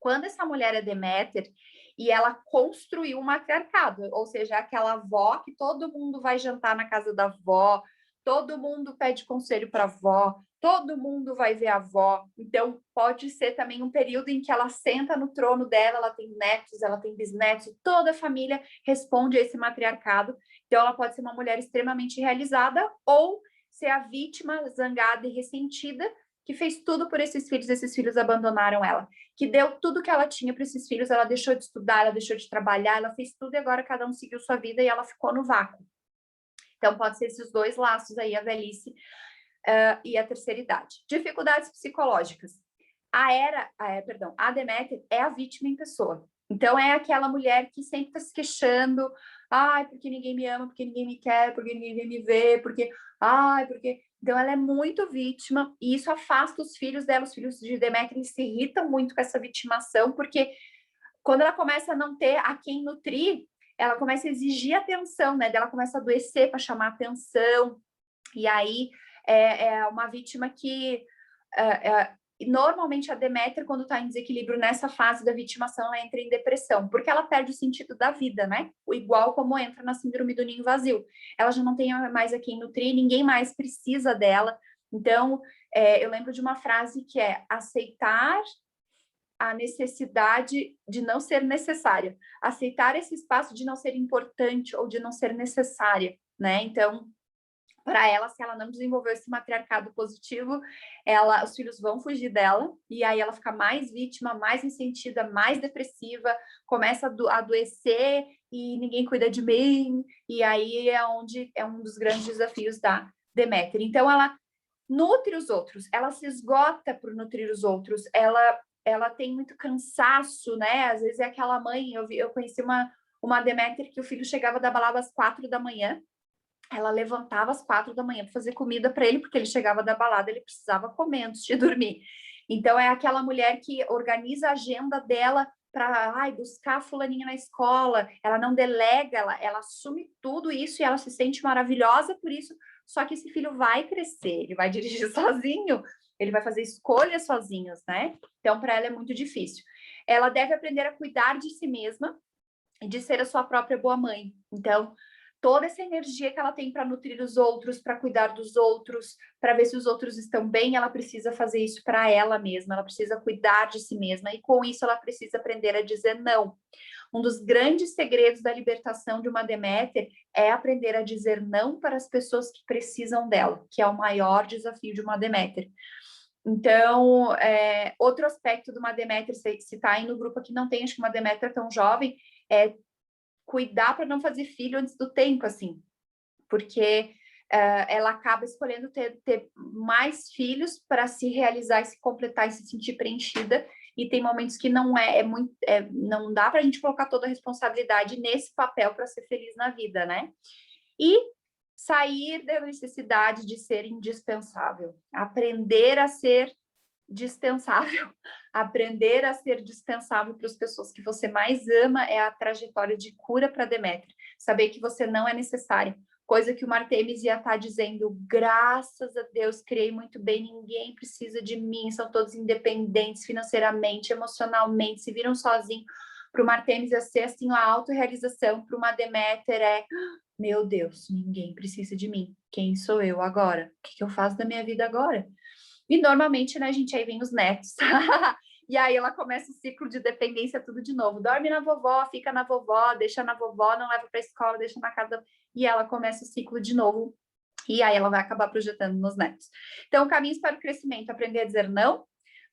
Quando essa mulher é Deméter e ela construiu um matriarcado, ou seja, aquela avó que todo mundo vai jantar na casa da avó, todo mundo pede conselho para a avó, todo mundo vai ver a avó. Então, pode ser também um período em que ela senta no trono dela, ela tem netos, ela tem bisnetos, e toda a família responde a esse matriarcado. Então, ela pode ser uma mulher extremamente realizada ou ser a vítima zangada e ressentida que fez tudo por esses filhos abandonaram ela, que deu tudo que ela tinha para esses filhos, ela deixou de estudar, ela deixou de trabalhar, ela fez tudo e agora cada um seguiu sua vida e ela ficou no vácuo. Então, pode ser esses dois laços aí, a velhice e a terceira idade. Dificuldades psicológicas. A Deméter é a vítima em pessoa. Então, é aquela mulher que sempre está se queixando, ai, porque ninguém me ama, porque ninguém me quer, porque ninguém me vê, porque, ai, porque... Então, ela é muito vítima, e isso afasta os filhos dela. Os filhos de Deméter, eles se irritam muito com essa vitimação, porque quando ela começa a não ter a quem nutrir, ela começa a exigir atenção, né? Ela começa a adoecer para chamar atenção, e aí é uma vítima que... normalmente a Deméter, quando está em desequilíbrio nessa fase da vitimação, ela entra em depressão, porque ela perde o sentido da vida, né? Igual como entra na síndrome do ninho vazio. Ela já não tem mais a quem nutrir, ninguém mais precisa dela. Então, eu lembro de uma frase que é aceitar a necessidade de não ser necessária, aceitar esse espaço de não ser importante ou de não ser necessária, né? Então, para ela, se ela não desenvolveu esse matriarcado positivo, os filhos vão fugir dela, e aí ela fica mais vítima, mais ressentida, mais depressiva, começa a adoecer e ninguém cuida de mim, e aí é onde é um dos grandes desafios da Deméter. Então, ela nutre os outros, ela se esgota por nutrir os outros, ela tem muito cansaço, né? Às vezes é aquela mãe, eu conheci uma Deméter que o filho chegava da balada às 4 da manhã, ela levantava às 4 da manhã para fazer comida para ele, porque ele chegava da balada, ele precisava comer antes de dormir. Então, é aquela mulher que organiza a agenda dela para buscar a fulaninha na escola, ela não delega, ela assume tudo isso e ela se sente maravilhosa por isso, só que esse filho vai crescer, ele vai dirigir sozinho, ele vai fazer escolhas sozinhos, né? Então, para ela é muito difícil. Ela deve aprender a cuidar de si mesma e de ser a sua própria boa mãe. Então, toda essa energia que ela tem para nutrir os outros, para cuidar dos outros, para ver se os outros estão bem, ela precisa fazer isso para ela mesma, ela precisa cuidar de si mesma, e com isso ela precisa aprender a dizer não. Um dos grandes segredos da libertação de uma Deméter é aprender a dizer não para as pessoas que precisam dela, que é o maior desafio de uma Deméter. Então, outro aspecto de uma Deméter, se está aí no grupo aqui, não tem, acho que uma Deméter tão jovem, é cuidar para não fazer filho antes do tempo, assim, porque ela acaba escolhendo ter mais filhos para se realizar e se completar e se sentir preenchida, e tem momentos que não não dá para a gente colocar toda a responsabilidade nesse papel para ser feliz na vida, né? E sair da necessidade de ser indispensável, aprender a ser dispensável. Aprender a ser dispensável para as pessoas que você mais ama é a trajetória de cura para Deméter. Saber que você não é necessário. Coisa que o Artemis ia estar dizendo, graças a Deus, criei muito bem, ninguém precisa de mim, são todos independentes financeiramente, emocionalmente, se viram sozinhos. Para o Artemis ia ser assim, a autorrealização, para uma Deméter meu Deus, ninguém precisa de mim. Quem sou eu agora? O que eu faço da minha vida agora? E normalmente, né, gente, aí vem os netos. E aí ela começa o ciclo de dependência tudo de novo. Dorme na vovó, fica na vovó, deixa na vovó, não leva para a escola, deixa na casa. E ela começa o ciclo de novo. E aí ela vai acabar projetando nos netos. Então, caminhos para o crescimento: aprender a dizer não,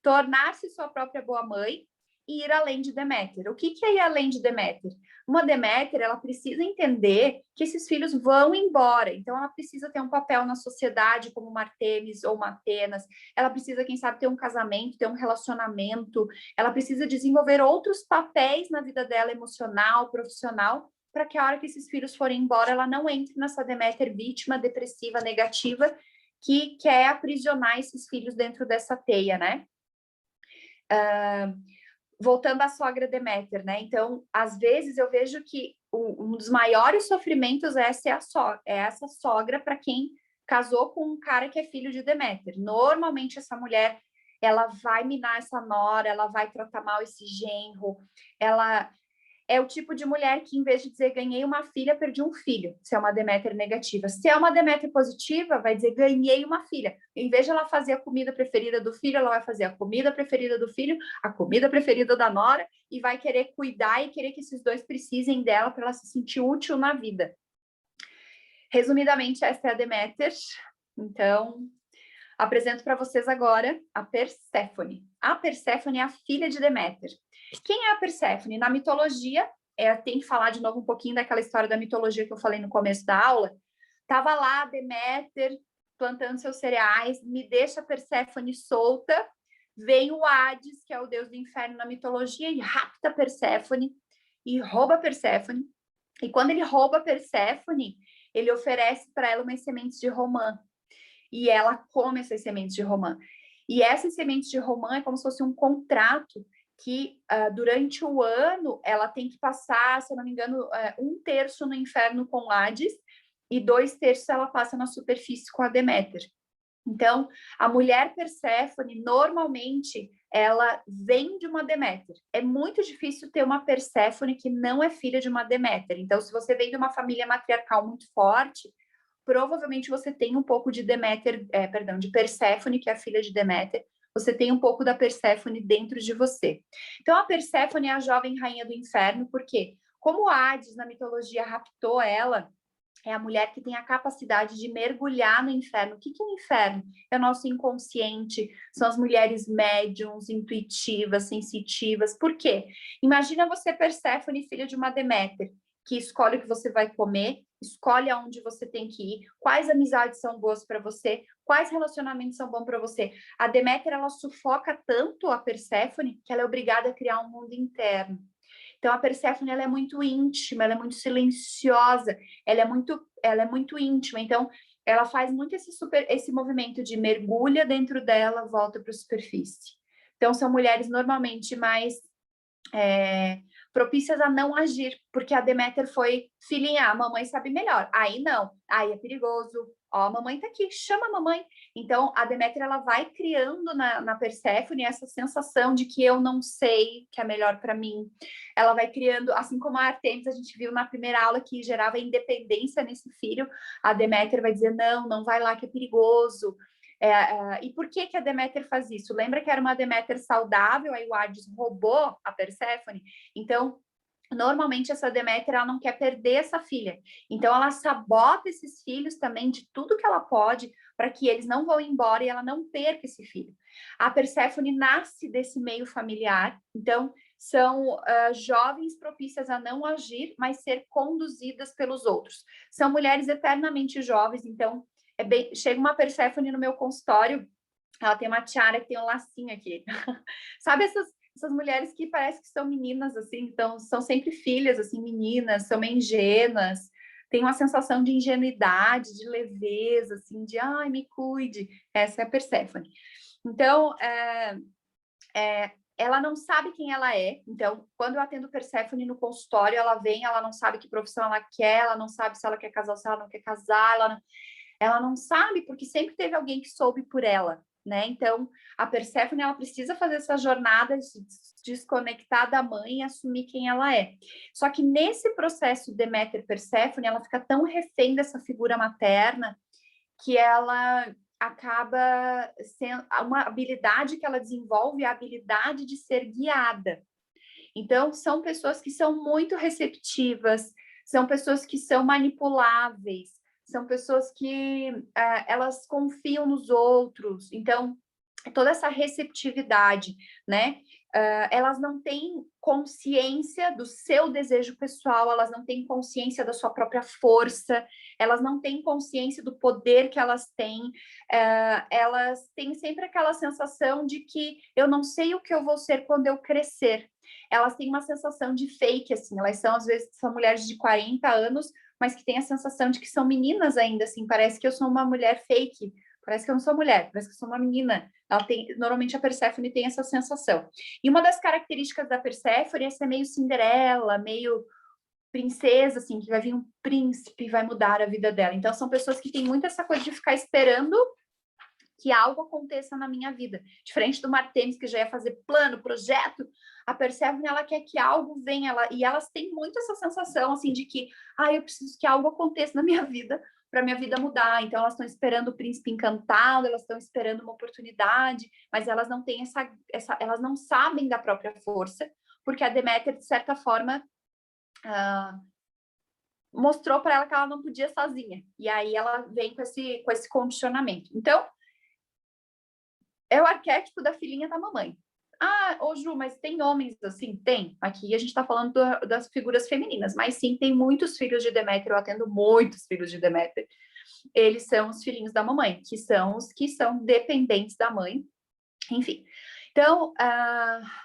tornar-se sua própria boa mãe e ir além de Deméter. O que é ir além de Deméter? Uma Deméter, ela precisa entender que esses filhos vão embora, então ela precisa ter um papel na sociedade como uma Artemis ou uma Atenas, ela precisa, quem sabe, ter um casamento, ter um relacionamento, ela precisa desenvolver outros papéis na vida dela, emocional, profissional, para que a hora que esses filhos forem embora, ela não entre nessa Deméter vítima, depressiva, negativa, que quer aprisionar esses filhos dentro dessa teia, né? Voltando à sogra Deméter, né? Então, às vezes eu vejo que um dos maiores sofrimentos é essa sogra para quem casou com um cara que é filho de Deméter. Normalmente essa mulher, ela vai minar essa nora, ela vai tratar mal esse genro, ela é o tipo de mulher que, em vez de dizer ganhei uma filha, perdi um filho, se é uma Deméter negativa. Se é uma Deméter positiva, vai dizer ganhei uma filha. Em vez de ela fazer a comida preferida do filho, ela vai fazer a comida preferida do filho, a comida preferida da nora, e vai querer cuidar e querer que esses dois precisem dela para ela se sentir útil na vida. Resumidamente, essa é a Deméter. Então, apresento para vocês agora a Perséfone. A Perséfone é a filha de Deméter. Quem é a Perséfone? Na mitologia, tem que falar de novo um pouquinho daquela história da mitologia que eu falei no começo da aula. Estava lá Deméter plantando seus cereais, me deixa a Perséfone solta, vem o Hades, que é o deus do inferno na mitologia, e rapta Perséfone, e rouba Perséfone. E quando ele rouba Perséfone, ele oferece para ela umas sementes de romã. E ela come essas sementes de romã. E essas sementes de romã é como se fosse um contrato que durante o ano ela tem que passar, se eu não me engano, 1/3 no inferno com Hades e 2/3 ela passa na superfície com a Deméter. Então, a mulher Perséfone, normalmente, ela vem de uma Deméter. É muito difícil ter uma Perséfone que não é filha de uma Deméter. Então, se você vem de uma família matriarcal muito forte, provavelmente você tem um pouco de Deméter, de Perséfone, que é a filha de Deméter. Você tem um pouco da Perséfone dentro de você. Então, a Perséfone é a jovem rainha do inferno, porque como Hades, na mitologia, raptou ela, é a mulher que tem a capacidade de mergulhar no inferno. O que é o inferno? É o nosso inconsciente, são as mulheres médiums, intuitivas, sensitivas. Por quê? Imagina você, Perséfone, filha de uma Deméter, que escolhe o que você vai comer, escolhe aonde você tem que ir, quais amizades são boas para você, quais relacionamentos são bons para você. A Deméter, ela sufoca tanto a Perséfone que ela é obrigada a criar um mundo interno. Então, a Perséfone, ela é muito íntima, ela é muito silenciosa, ela é muito íntima. Então, ela faz muito esse movimento de mergulha dentro dela, volta para a superfície. Então, são mulheres normalmente mais propícias a não agir, porque a Deméter foi, filhinha, a mamãe sabe melhor. Aí não, aí é perigoso. Ó, a mamãe tá aqui, chama a mamãe. Então, a Deméter, ela vai criando na Perséfone essa sensação de que eu não sei que é melhor para mim. Ela vai criando, assim como a Artemis, a gente viu na primeira aula que gerava independência nesse filho, a Deméter vai dizer, não vai lá que é perigoso. E por que a Deméter faz isso? Lembra que era uma Deméter saudável, aí o Hades roubou a Perséfone? Então, normalmente essa Deméter, ela não quer perder essa filha. Então, ela sabota esses filhos também de tudo que ela pode para que eles não vão embora e ela não perca esse filho. A Perséfone nasce desse meio familiar, então são jovens propícias a não agir, mas ser conduzidas pelos outros. São mulheres eternamente jovens, então chega uma Perséfone no meu consultório, ela tem uma tiara que tem um lacinho aqui. Sabe essas mulheres que parece que são meninas, assim, então são sempre filhas, assim, meninas, são meio ingênuas, tem uma sensação de ingenuidade, de leveza, assim, de, ai, me cuide. Essa é a Perséfone. Então, ela não sabe quem ela é. Então, quando eu atendo Perséfone no consultório, ela vem, ela não sabe que profissão ela quer, ela não sabe se ela quer casar ou se ela não quer casar, ela não sabe, porque sempre teve alguém que soube por ela, né? Então, a Perséfone, ela precisa fazer essa jornada de se desconectar da mãe e assumir quem ela é. Só que nesse processo Deméter-Perséfone, ela fica tão refém dessa figura materna que ela acaba sendo uma habilidade que ela desenvolve, a habilidade de ser guiada. Então, são pessoas que são muito receptivas, são pessoas que são manipuláveis, são pessoas que elas confiam nos outros. Então, toda essa receptividade, né? Elas não têm consciência do seu desejo pessoal, elas não têm consciência da sua própria força, elas não têm consciência do poder que elas têm, elas têm sempre aquela sensação de que eu não sei o que eu vou ser quando eu crescer. Elas têm uma sensação de fake, assim, elas são, às vezes, são mulheres de 40 anos, mas que têm a sensação de que são meninas ainda, assim, parece que eu sou uma mulher fake, parece que eu não sou mulher, parece que eu sou uma menina. Normalmente a Perséfone tem essa sensação. E uma das características da Perséfone é ser meio Cinderela, meio princesa, assim, que vai vir um príncipe e vai mudar a vida dela. Então, são pessoas que têm muito essa coisa de ficar esperando que algo aconteça na minha vida. Diferente do Artemis, que já ia fazer plano, projeto, a Perséfone, ela quer que algo venha, e elas têm muito essa sensação, assim, de que, eu preciso que algo aconteça na minha vida para minha vida mudar. Então, elas estão esperando o príncipe encantado, elas estão esperando uma oportunidade, mas elas não têm elas não sabem da própria força, porque a Deméter, de certa forma, mostrou para ela que ela não podia sozinha. E aí ela vem com esse condicionamento. Então, é o arquétipo da filhinha da mamãe. Ô Ju, mas tem homens assim? Tem. Aqui a gente está falando das figuras femininas, mas sim, tem muitos filhos de Deméter, eu atendo muitos filhos de Deméter. Eles são os filhinhos da mamãe, que são os que são dependentes da mãe. Enfim. Então,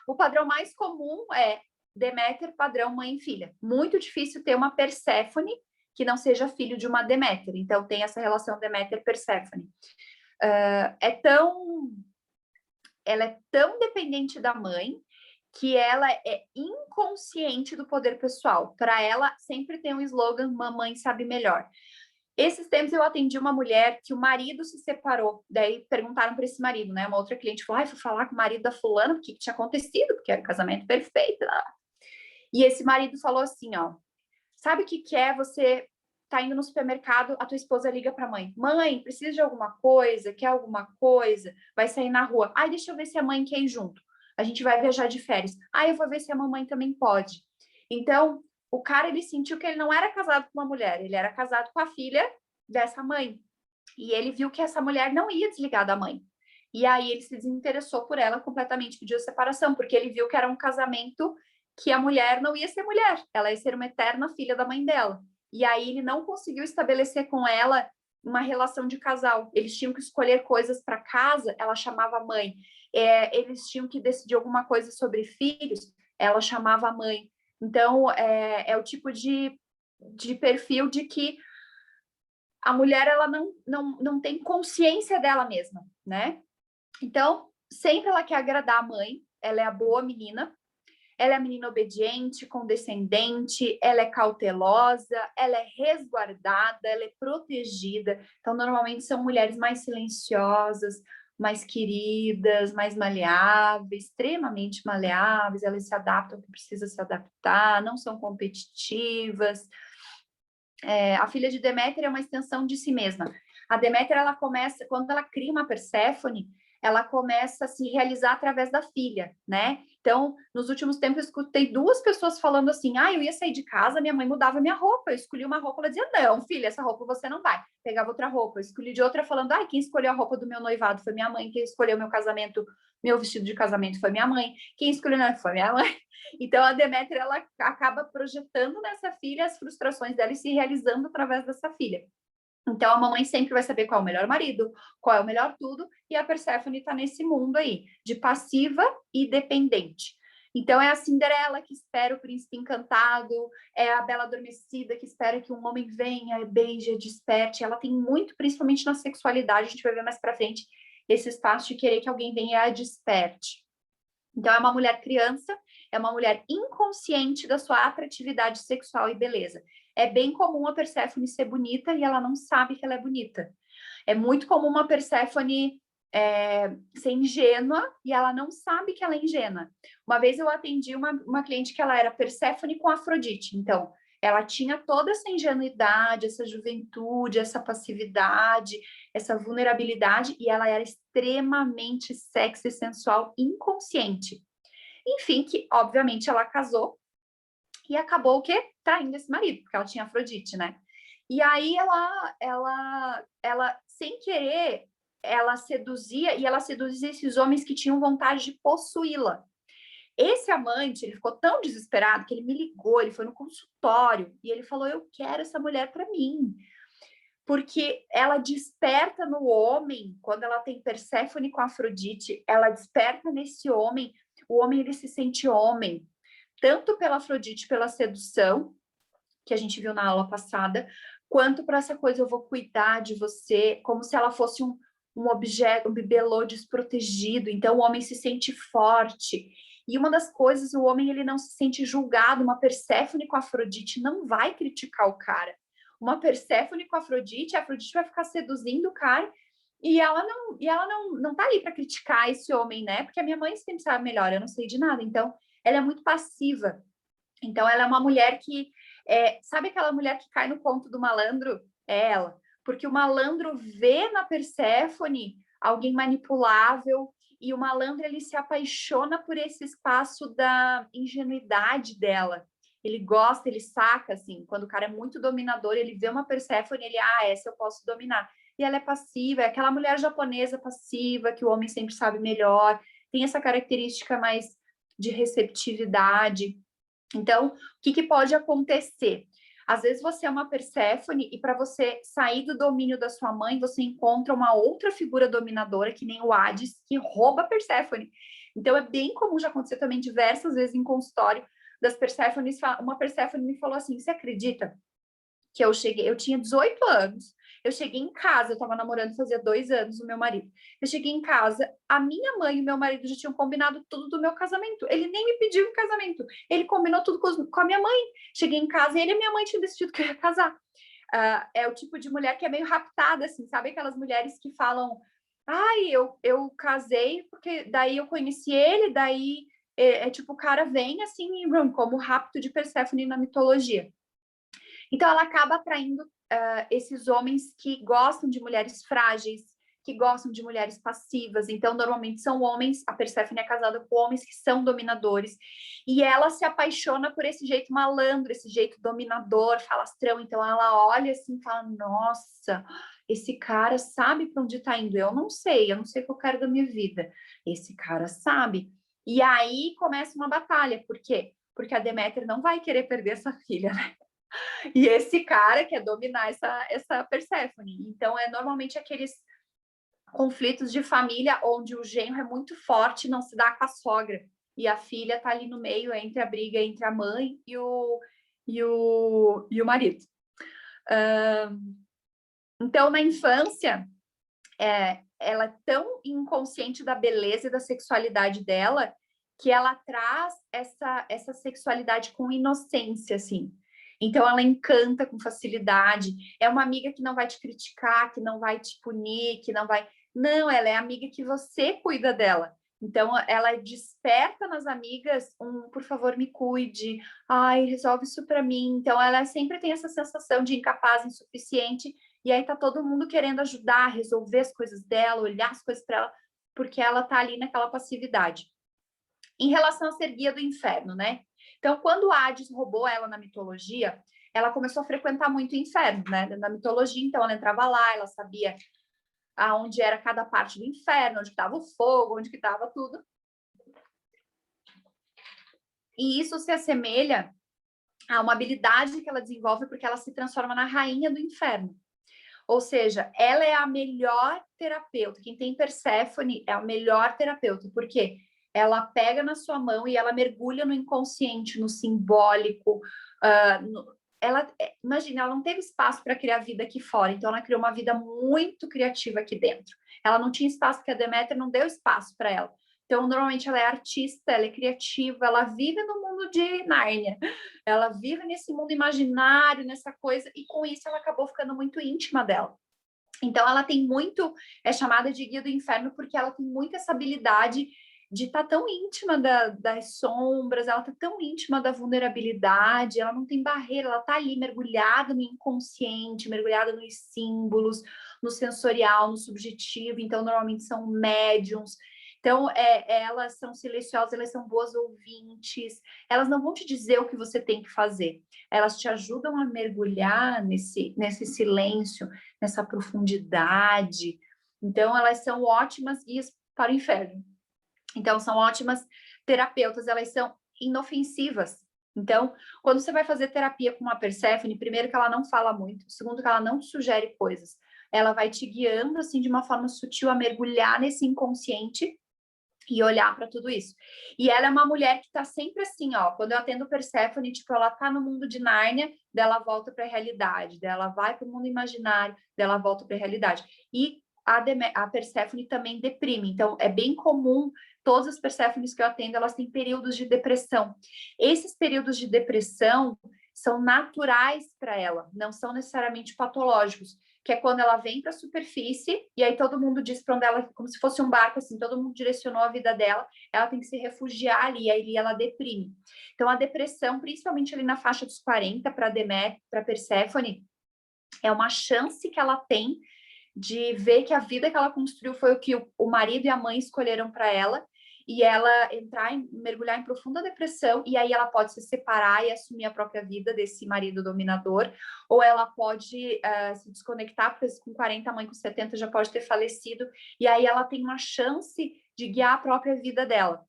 o padrão mais comum é Deméter, padrão mãe e filha. Muito difícil ter uma Perséfone que não seja filho de uma Deméter. Então, tem essa relação Deméter-Perséfone. Ela é tão dependente da mãe que ela é inconsciente do poder pessoal. Para ela, sempre tem um slogan, mamãe sabe melhor. Esses tempos eu atendi uma mulher que o marido se separou. Daí perguntaram para esse marido, né? Uma outra cliente falou, fui falar com o marido da fulana, o que tinha acontecido, porque era um casamento perfeito. E esse marido falou assim, sabe o que é você tá indo no supermercado, a tua esposa liga pra mãe. Mãe, precisa de alguma coisa? Quer alguma coisa? Vai sair na rua. Ai, deixa eu ver se a mãe quer ir junto. A gente vai viajar de férias. Ai, eu vou ver se a mamãe também pode. Então, o cara, ele sentiu que ele não era casado com uma mulher, ele era casado com a filha dessa mãe. E ele viu que essa mulher não ia desligar da mãe. E aí ele se desinteressou por ela completamente, pediu separação, porque ele viu que era um casamento que a mulher não ia ser mulher, ela ia ser uma eterna filha da mãe dela. E aí ele não conseguiu estabelecer com ela uma relação de casal. Eles tinham que escolher coisas para casa, ela chamava a mãe. Eles tinham que decidir alguma coisa sobre filhos, ela chamava a mãe. Então, é o tipo de perfil de que a mulher ela não tem consciência dela mesma, né? Então, sempre ela quer agradar a mãe, ela é a boa menina, ela é a menina obediente, condescendente, ela é cautelosa, ela é resguardada, ela é protegida. Então, normalmente são mulheres mais silenciosas, mais queridas, mais maleáveis, extremamente maleáveis, elas se adaptam ao que precisa se adaptar, não são competitivas. A filha de Deméter é uma extensão de si mesma. A Deméter, ela começa, quando ela cria uma Perséfone, ela começa a se realizar através da filha, né? Então, nos últimos tempos, eu escutei 2 pessoas falando assim, eu ia sair de casa, minha mãe mudava minha roupa, eu escolhi uma roupa, ela dizia, não, filha, essa roupa você não vai. Pegava outra roupa, eu escolhi de outra falando, quem escolheu a roupa do meu noivado foi minha mãe, quem escolheu meu casamento, meu vestido de casamento foi minha mãe, quem escolheu não foi minha mãe. Então, a Deméter, ela acaba projetando nessa filha as frustrações dela e se realizando através dessa filha. Então, a mamãe sempre vai saber qual é o melhor marido, qual é o melhor tudo, e a Perséfone está nesse mundo aí, de passiva e dependente. Então, é a Cinderela que espera o príncipe encantado, é a Bela Adormecida que espera que um homem venha, beije, desperte. Ela tem muito, principalmente na sexualidade, a gente vai ver mais para frente, esse espaço de querer que alguém venha e a desperte. Então, é uma mulher criança, é uma mulher inconsciente da sua atratividade sexual e beleza. É bem comum a Perséfone ser bonita e ela não sabe que ela é bonita. É muito comum uma Perséfone ser ingênua e ela não sabe que ela é ingênua. Uma vez eu atendi uma cliente que ela era Perséfone com Afrodite. Então, ela tinha toda essa ingenuidade, essa juventude, essa passividade, essa vulnerabilidade, e ela era extremamente sexy, sensual, inconsciente. Enfim, que obviamente ela casou e acabou o quê? Traindo esse marido, porque ela tinha Afrodite, né? E aí ela sem querer, ela seduzia esses homens que tinham vontade de possuí-la. Esse amante, ele ficou tão desesperado que ele me ligou, ele foi no consultório e ele falou: eu quero essa mulher para mim. Porque ela desperta no homem, quando ela tem Perséfone com Afrodite, ela desperta nesse homem, o homem ele se sente homem, tanto pela Afrodite, pela sedução, que a gente viu na aula passada, quanto para essa coisa, eu vou cuidar de você, como se ela fosse um objeto, um bibelô desprotegido. Então, o homem se sente forte. E uma das coisas, o homem ele não se sente julgado. Uma Perséfone com Afrodite não vai criticar o cara. Uma Perséfone com Afrodite, a Afrodite vai ficar seduzindo o cara e ela não tá ali para criticar esse homem, né? Porque a minha mãe sempre sabe melhor, eu não sei de nada. Então, ela é muito passiva. Então, ela é uma mulher que sabe aquela mulher que cai no conto do malandro? É ela. Porque o malandro vê na Perséfone alguém manipulável e o malandro ele se apaixona por esse espaço da ingenuidade dela. Ele gosta, ele saca, assim, quando o cara é muito dominador, ele vê uma Perséfone, ele, essa eu posso dominar. E ela é passiva, é aquela mulher japonesa passiva, que o homem sempre sabe melhor, tem essa característica mais de receptividade. Então, o que pode acontecer? Às vezes você é uma Perséfone e para você sair do domínio da sua mãe, você encontra uma outra figura dominadora, que nem o Hades, que rouba a Perséfone. Então, é bem comum já acontecer também diversas vezes em consultório das Perséfones. Uma Perséfone me falou assim, você acredita que eu tinha 18 anos, eu cheguei em casa, eu estava namorando fazia 2 anos o meu marido. Eu cheguei em casa, a minha mãe e o meu marido já tinham combinado tudo do meu casamento. Ele nem me pediu em casamento, ele combinou tudo com a minha mãe. Cheguei em casa e ele e minha mãe tinham decidido que eu ia casar. É o tipo de mulher que é meio raptada, assim, sabe? Aquelas mulheres que falam, eu casei porque daí eu conheci ele, daí tipo, o cara vem assim, como o rapto de Perséfone na mitologia. Então, ela acaba atraindo esses homens que gostam de mulheres frágeis, que gostam de mulheres passivas. Então, normalmente são homens, a Perséfone é casada com homens que são dominadores, e ela se apaixona por esse jeito malandro, esse jeito dominador, falastrão. Então, ela olha assim e fala, nossa, esse cara sabe para onde está indo. Eu não sei o que eu quero da minha vida. Esse cara sabe. E aí começa uma batalha. Por quê? Porque a Deméter não vai querer perder essa filha, né? E esse cara quer dominar essa Perséfone. Então, normalmente aqueles conflitos de família onde o genro é muito forte, não se dá com a sogra. E a filha tá ali no meio entre a briga entre a mãe e o marido. Então, na infância, ela é tão inconsciente da beleza e da sexualidade dela que ela traz essa sexualidade com inocência, assim. Então, ela encanta com facilidade. É uma amiga que não vai te criticar, que não vai te punir, que não vai... Não, ela é a amiga que você cuida dela. Então, ela desperta nas amigas por favor, me cuide. Ai, resolve isso para mim. Então, ela sempre tem essa sensação de incapaz, insuficiente. E aí tá todo mundo querendo ajudar, resolver as coisas dela, olhar as coisas para ela, porque ela tá ali naquela passividade. Em relação a ser guia do inferno, né? Então, quando Hades roubou ela na mitologia, ela começou a frequentar muito o inferno, né? Na mitologia, então ela entrava lá, ela sabia aonde era cada parte do inferno, onde estava o fogo, onde que estava tudo. E isso se assemelha a uma habilidade que ela desenvolve porque ela se transforma na rainha do inferno. Ou seja, ela é a melhor terapeuta. Quem tem Perséfone é a melhor terapeuta. Por quê? Ela pega na sua mão e ela mergulha no inconsciente, no simbólico. Imagina, ela não teve espaço para criar vida aqui fora, então ela criou uma vida muito criativa aqui dentro. Ela não tinha espaço, porque a Deméter não deu espaço para ela. Então, normalmente, ela é artista, ela é criativa, ela vive no mundo de Nárnia. Ela vive nesse mundo imaginário, nessa coisa, e com isso ela acabou ficando muito íntima dela. Então, ela tem muito, é chamada de guia do inferno, porque ela tem muito essa habilidade de estar tão íntima das sombras, ela está tão íntima da vulnerabilidade, ela não tem barreira, ela está ali mergulhada no inconsciente, mergulhada nos símbolos, no sensorial, no subjetivo. Então, normalmente são médiums. Então, elas são silenciosas, elas são boas ouvintes, elas não vão te dizer o que você tem que fazer, elas te ajudam a mergulhar nesse silêncio, nessa profundidade. Então, elas são ótimas guias para o inferno. Então, são ótimas terapeutas, elas são inofensivas. Então, quando você vai fazer terapia com uma Perséfone, primeiro que ela não fala muito, segundo que ela não sugere coisas, ela vai te guiando, assim, de uma forma sutil a mergulhar nesse inconsciente e olhar para tudo isso. E ela é uma mulher que está sempre assim, ó, quando eu atendo Perséfone, tipo, ela tá no mundo de Nárnia, dela volta para a realidade, dela vai para o mundo imaginário, dela volta para a realidade. E a Perséfone também deprime, então é bem comum, todas as Perséfones que eu atendo, elas têm períodos de depressão. Esses períodos de depressão são naturais para ela, não são necessariamente patológicos, que é quando ela vem para a superfície e aí todo mundo diz para onde ela, como se fosse um barco assim, todo mundo direcionou a vida dela, ela tem que se refugiar ali, aí ela deprime. Então a depressão, principalmente ali na faixa dos 40 para Deméter, para Perséfone, é uma chance que ela tem de ver que a vida que ela construiu foi o que o marido e a mãe escolheram para ela, e ela mergulhar em profunda depressão, e aí ela pode se separar e assumir a própria vida desse marido dominador, ou ela pode se desconectar, porque com 40, a mãe com 70 já pode ter falecido, e aí ela tem uma chance de guiar a própria vida dela,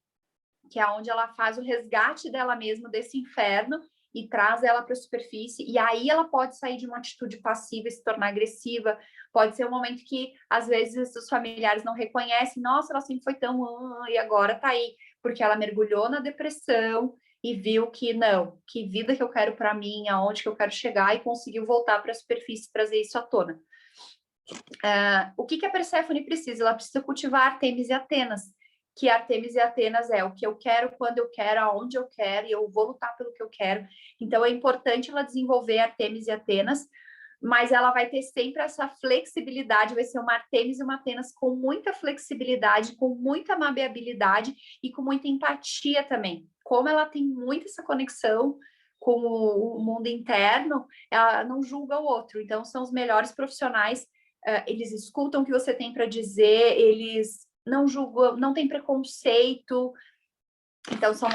que é onde ela faz o resgate dela mesma desse inferno, e traz ela para a superfície, e aí ela pode sair de uma atitude passiva e se tornar agressiva. Pode ser um momento que, às vezes, os familiares não reconhecem, nossa, ela sempre foi tão... e agora tá aí, porque ela mergulhou na depressão e viu que, não, que vida que eu quero para mim, aonde que eu quero chegar, e conseguiu voltar para a superfície, trazer isso à tona. O que a Perséfone precisa? Ela precisa cultivar Artemis e Atenas, que Artemis e Atenas é o que eu quero, quando eu quero, aonde eu quero, e eu vou lutar pelo que eu quero. Então, é importante ela desenvolver Artemis e Atenas, mas ela vai ter sempre essa flexibilidade, vai ser uma Artemis e uma Atenas com muita flexibilidade, com muita maleabilidade e com muita empatia também. Como ela tem muito essa conexão com o mundo interno, ela não julga o outro. Então, são os melhores profissionais, eles escutam o que você tem para dizer, eles não julgam, não tem preconceito. Então, são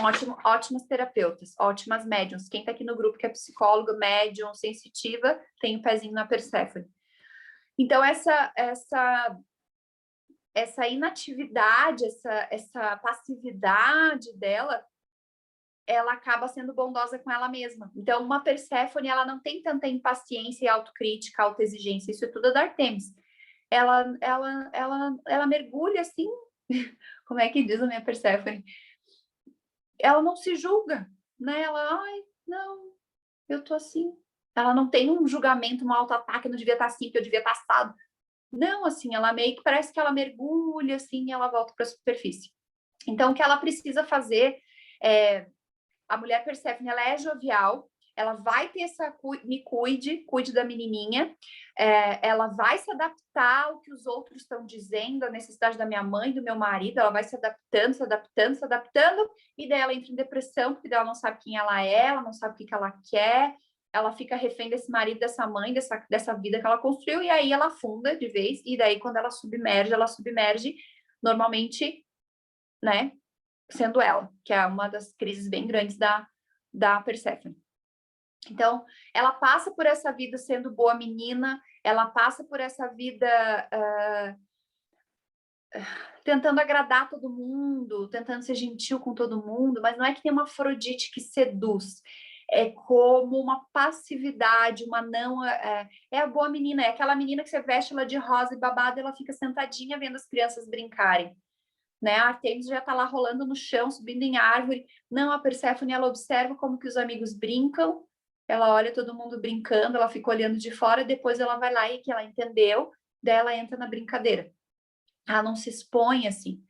ótimas terapeutas, ótimas médiums. Quem está aqui no grupo que é psicóloga, médium, sensitiva, tem o pezinho na Perséfone. Então, essa inatividade, essa passividade dela, ela acaba sendo bondosa com ela mesma. Então, uma Perséfone, ela não tem tanta impaciência e autocrítica, autoexigência. Isso é tudo da Artemis. Ela mergulha assim, como é que diz a minha Perséfone? Ela não se julga, né? Ela, ai, não, eu tô assim. Ela não tem um julgamento, um auto-ataque, eu não devia estar assim, porque eu devia estar assado. Não, assim, ela meio que parece que ela mergulha, assim, e ela volta para a superfície. Então, o que ela precisa fazer a mulher Perséfone, ela é jovial, ela vai ter cuide da menininha, ela vai se adaptar ao que os outros estão dizendo, a necessidade da minha mãe, do meu marido, ela vai se adaptando, e daí ela entra em depressão, porque daí ela não sabe quem ela é, ela não sabe o que ela quer, ela fica refém desse marido, dessa mãe, dessa vida que ela construiu, e aí ela afunda de vez, e daí quando ela submerge normalmente, né, sendo ela, que é uma das crises bem grandes da Perséfone. Então, ela passa por essa vida sendo boa menina, ela passa por essa vida tentando agradar todo mundo, tentando ser gentil com todo mundo, mas não é que tem uma Afrodite que seduz, é como uma passividade, uma não... É a boa menina, é aquela menina que você veste ela de rosa e babado e ela fica sentadinha vendo as crianças brincarem. Né? A Artemis já está lá rolando no chão, subindo em árvore. Não, a Perséfone, ela observa como que os amigos brincam, ela olha todo mundo brincando, ela fica olhando de fora, depois ela vai lá e que ela entendeu, daí ela entra na brincadeira. Ela não se expõe assim.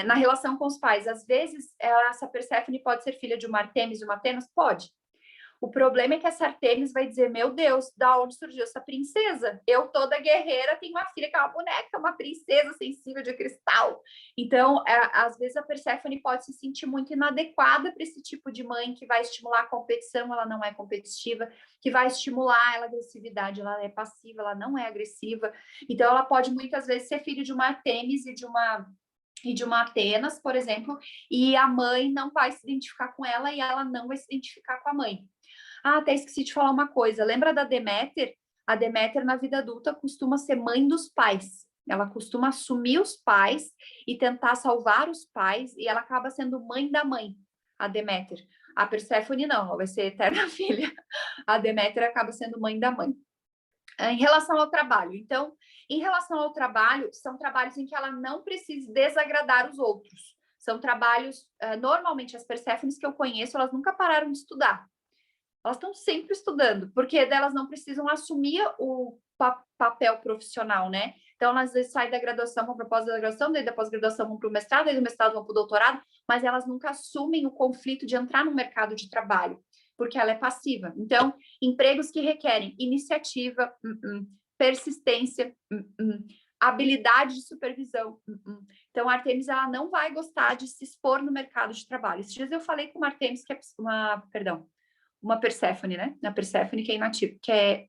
Na relação com os pais, às vezes, essa Perséfone pode ser filha de uma Artemis e uma Atenas? Pode. O problema é que essa Artemis vai dizer, meu Deus, da onde surgiu essa princesa? Eu, toda guerreira, tenho uma filha que é uma boneca, uma princesa sensível de cristal. Então, às vezes a Perséfone pode se sentir muito inadequada para esse tipo de mãe que vai estimular a competição, ela não é competitiva, que vai estimular a agressividade, ela é passiva, ela não é agressiva. Então, ela pode muitas vezes ser filho de uma Artemis e de uma Atenas, por exemplo, e a mãe não vai se identificar com ela e ela não vai se identificar com a mãe. Até esqueci de falar uma coisa. Lembra da Deméter? A Deméter, na vida adulta, costuma ser mãe dos pais. Ela costuma assumir os pais e tentar salvar os pais, e ela acaba sendo mãe da mãe, a Deméter. A Perséfone não, ela vai ser eterna filha. A Deméter acaba sendo mãe da mãe. Em relação ao trabalho, então, em relação ao trabalho, são trabalhos em que ela não precisa desagradar os outros. São trabalhos, normalmente as Perséfones que eu conheço, elas nunca pararam de estudar. Elas estão sempre estudando, porque delas não precisam assumir o papel profissional, né? Então, elas às vezes saem da graduação, vão para a pós-graduação, daí da pós-graduação vão para o mestrado, daí do mestrado vão para o doutorado, mas elas nunca assumem o conflito de entrar no mercado de trabalho, porque ela é passiva. Então, empregos que requerem iniciativa, persistência, habilidade de supervisão. Então, a Artemis, ela não vai gostar de se expor no mercado de trabalho. Esses dias eu falei com uma Artemis, que é uma Perséfone, né? Na Perséfone, que é inativa, que é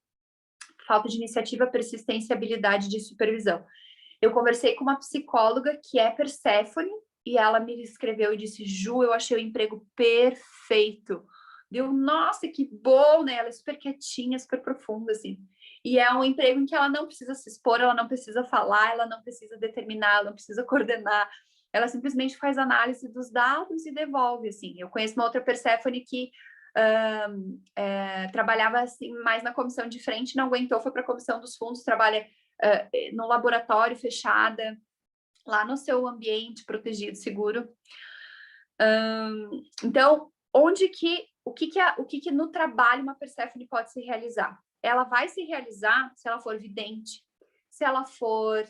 falta de iniciativa, persistência e habilidade de supervisão. Eu conversei com uma psicóloga que é Perséfone e ela me escreveu e disse, Ju, eu achei o emprego perfeito. Deu, nossa, que bom, né? Ela é super quietinha, super profunda, assim. E é um emprego em que ela não precisa se expor, ela não precisa falar, ela não precisa determinar, ela não precisa coordenar. Ela simplesmente faz análise dos dados e devolve, assim. Eu conheço uma outra Perséfone que trabalhava assim, mais na comissão de frente, não aguentou, foi para a comissão dos fundos, trabalha no laboratório, fechada, lá no seu ambiente protegido, seguro. Então, o que no trabalho uma Perséfone pode se realizar? Ela vai se realizar se ela for vidente, se ela for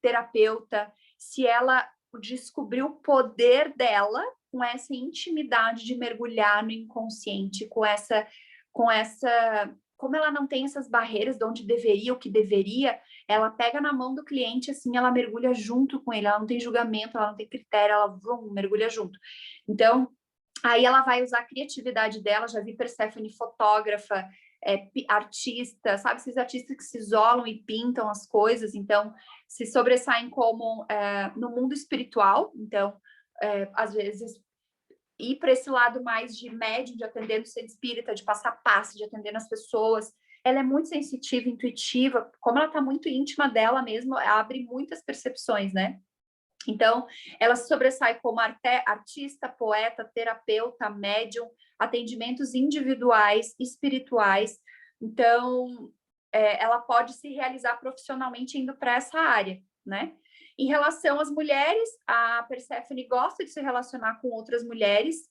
terapeuta, se ela descobrir o poder dela com essa intimidade de mergulhar no inconsciente, com essa, como ela não tem essas barreiras de onde deveria, o que deveria, ela pega na mão do cliente, assim, ela mergulha junto com ele, ela não tem julgamento, ela não tem critério, ela mergulha junto. Então, Aí ela vai usar a criatividade dela, já vi Perséfone fotógrafa, artista, sabe? Esses artistas que se isolam e pintam as coisas, então se sobressaem como no mundo espiritual, então às vezes ir para esse lado mais de médium, de atender no centro espírita, de passar passe, de atender nas pessoas. Ela é muito sensitiva, intuitiva, como ela está muito íntima dela mesmo, abre muitas percepções, né? Então, ela se sobressai como artista, poeta, terapeuta, médium, atendimentos individuais, espirituais. Então, ela pode se realizar profissionalmente indo para essa área, né? Em relação às mulheres, a Perséfone gosta de se relacionar com outras mulheres,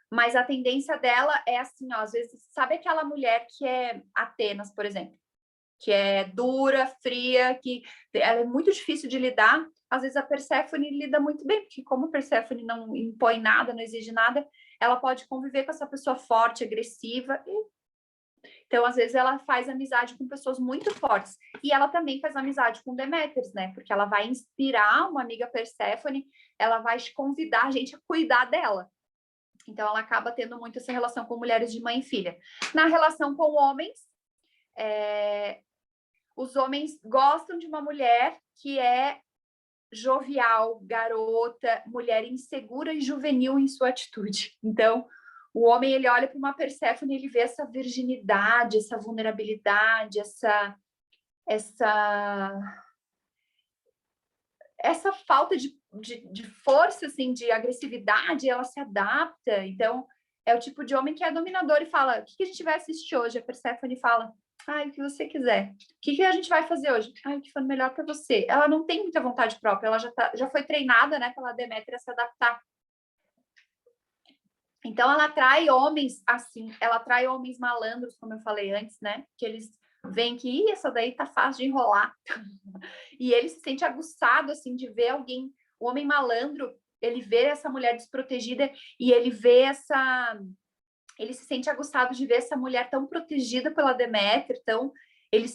mas a tendência dela é assim, ó, às vezes, sabe aquela mulher que é Atenas, por exemplo? Que é dura, fria, que ela é muito difícil de lidar. Às vezes a Perséfone lida muito bem, porque como a Perséfone não impõe nada, não exige nada, ela pode conviver com essa pessoa forte, agressiva. Então, às vezes, ela faz amizade com pessoas muito fortes. E ela também faz amizade com Deméteres, né? Porque ela vai inspirar uma amiga Perséfone, ela vai convidar a gente a cuidar dela. Então, ela acaba tendo muito essa relação com mulheres de mãe e filha. Na relação com homens, os homens gostam de uma mulher que é jovial, garota, mulher insegura e juvenil em sua atitude. Então, o homem, ele olha para uma Perséfone, ele vê essa virginidade, essa vulnerabilidade, essa falta de força, assim, de agressividade, ela se adapta. Então, é o tipo de homem que é dominador e fala, o que a gente vai assistir hoje? A Perséfone fala, o que você quiser. O que a gente vai fazer hoje? O que for melhor para você. Ela não tem muita vontade própria, ela já foi treinada, né, pela Deméter a se adaptar. Então, ela atrai homens assim, ela atrai homens malandros, como eu falei antes, né, que eles veem que essa daí tá fácil de enrolar. E ele se sente aguçado, assim, de ver alguém, o homem malandro, ele vê essa mulher desprotegida e ele vê ele se sente aguçado de ver essa mulher tão protegida pela Deméter,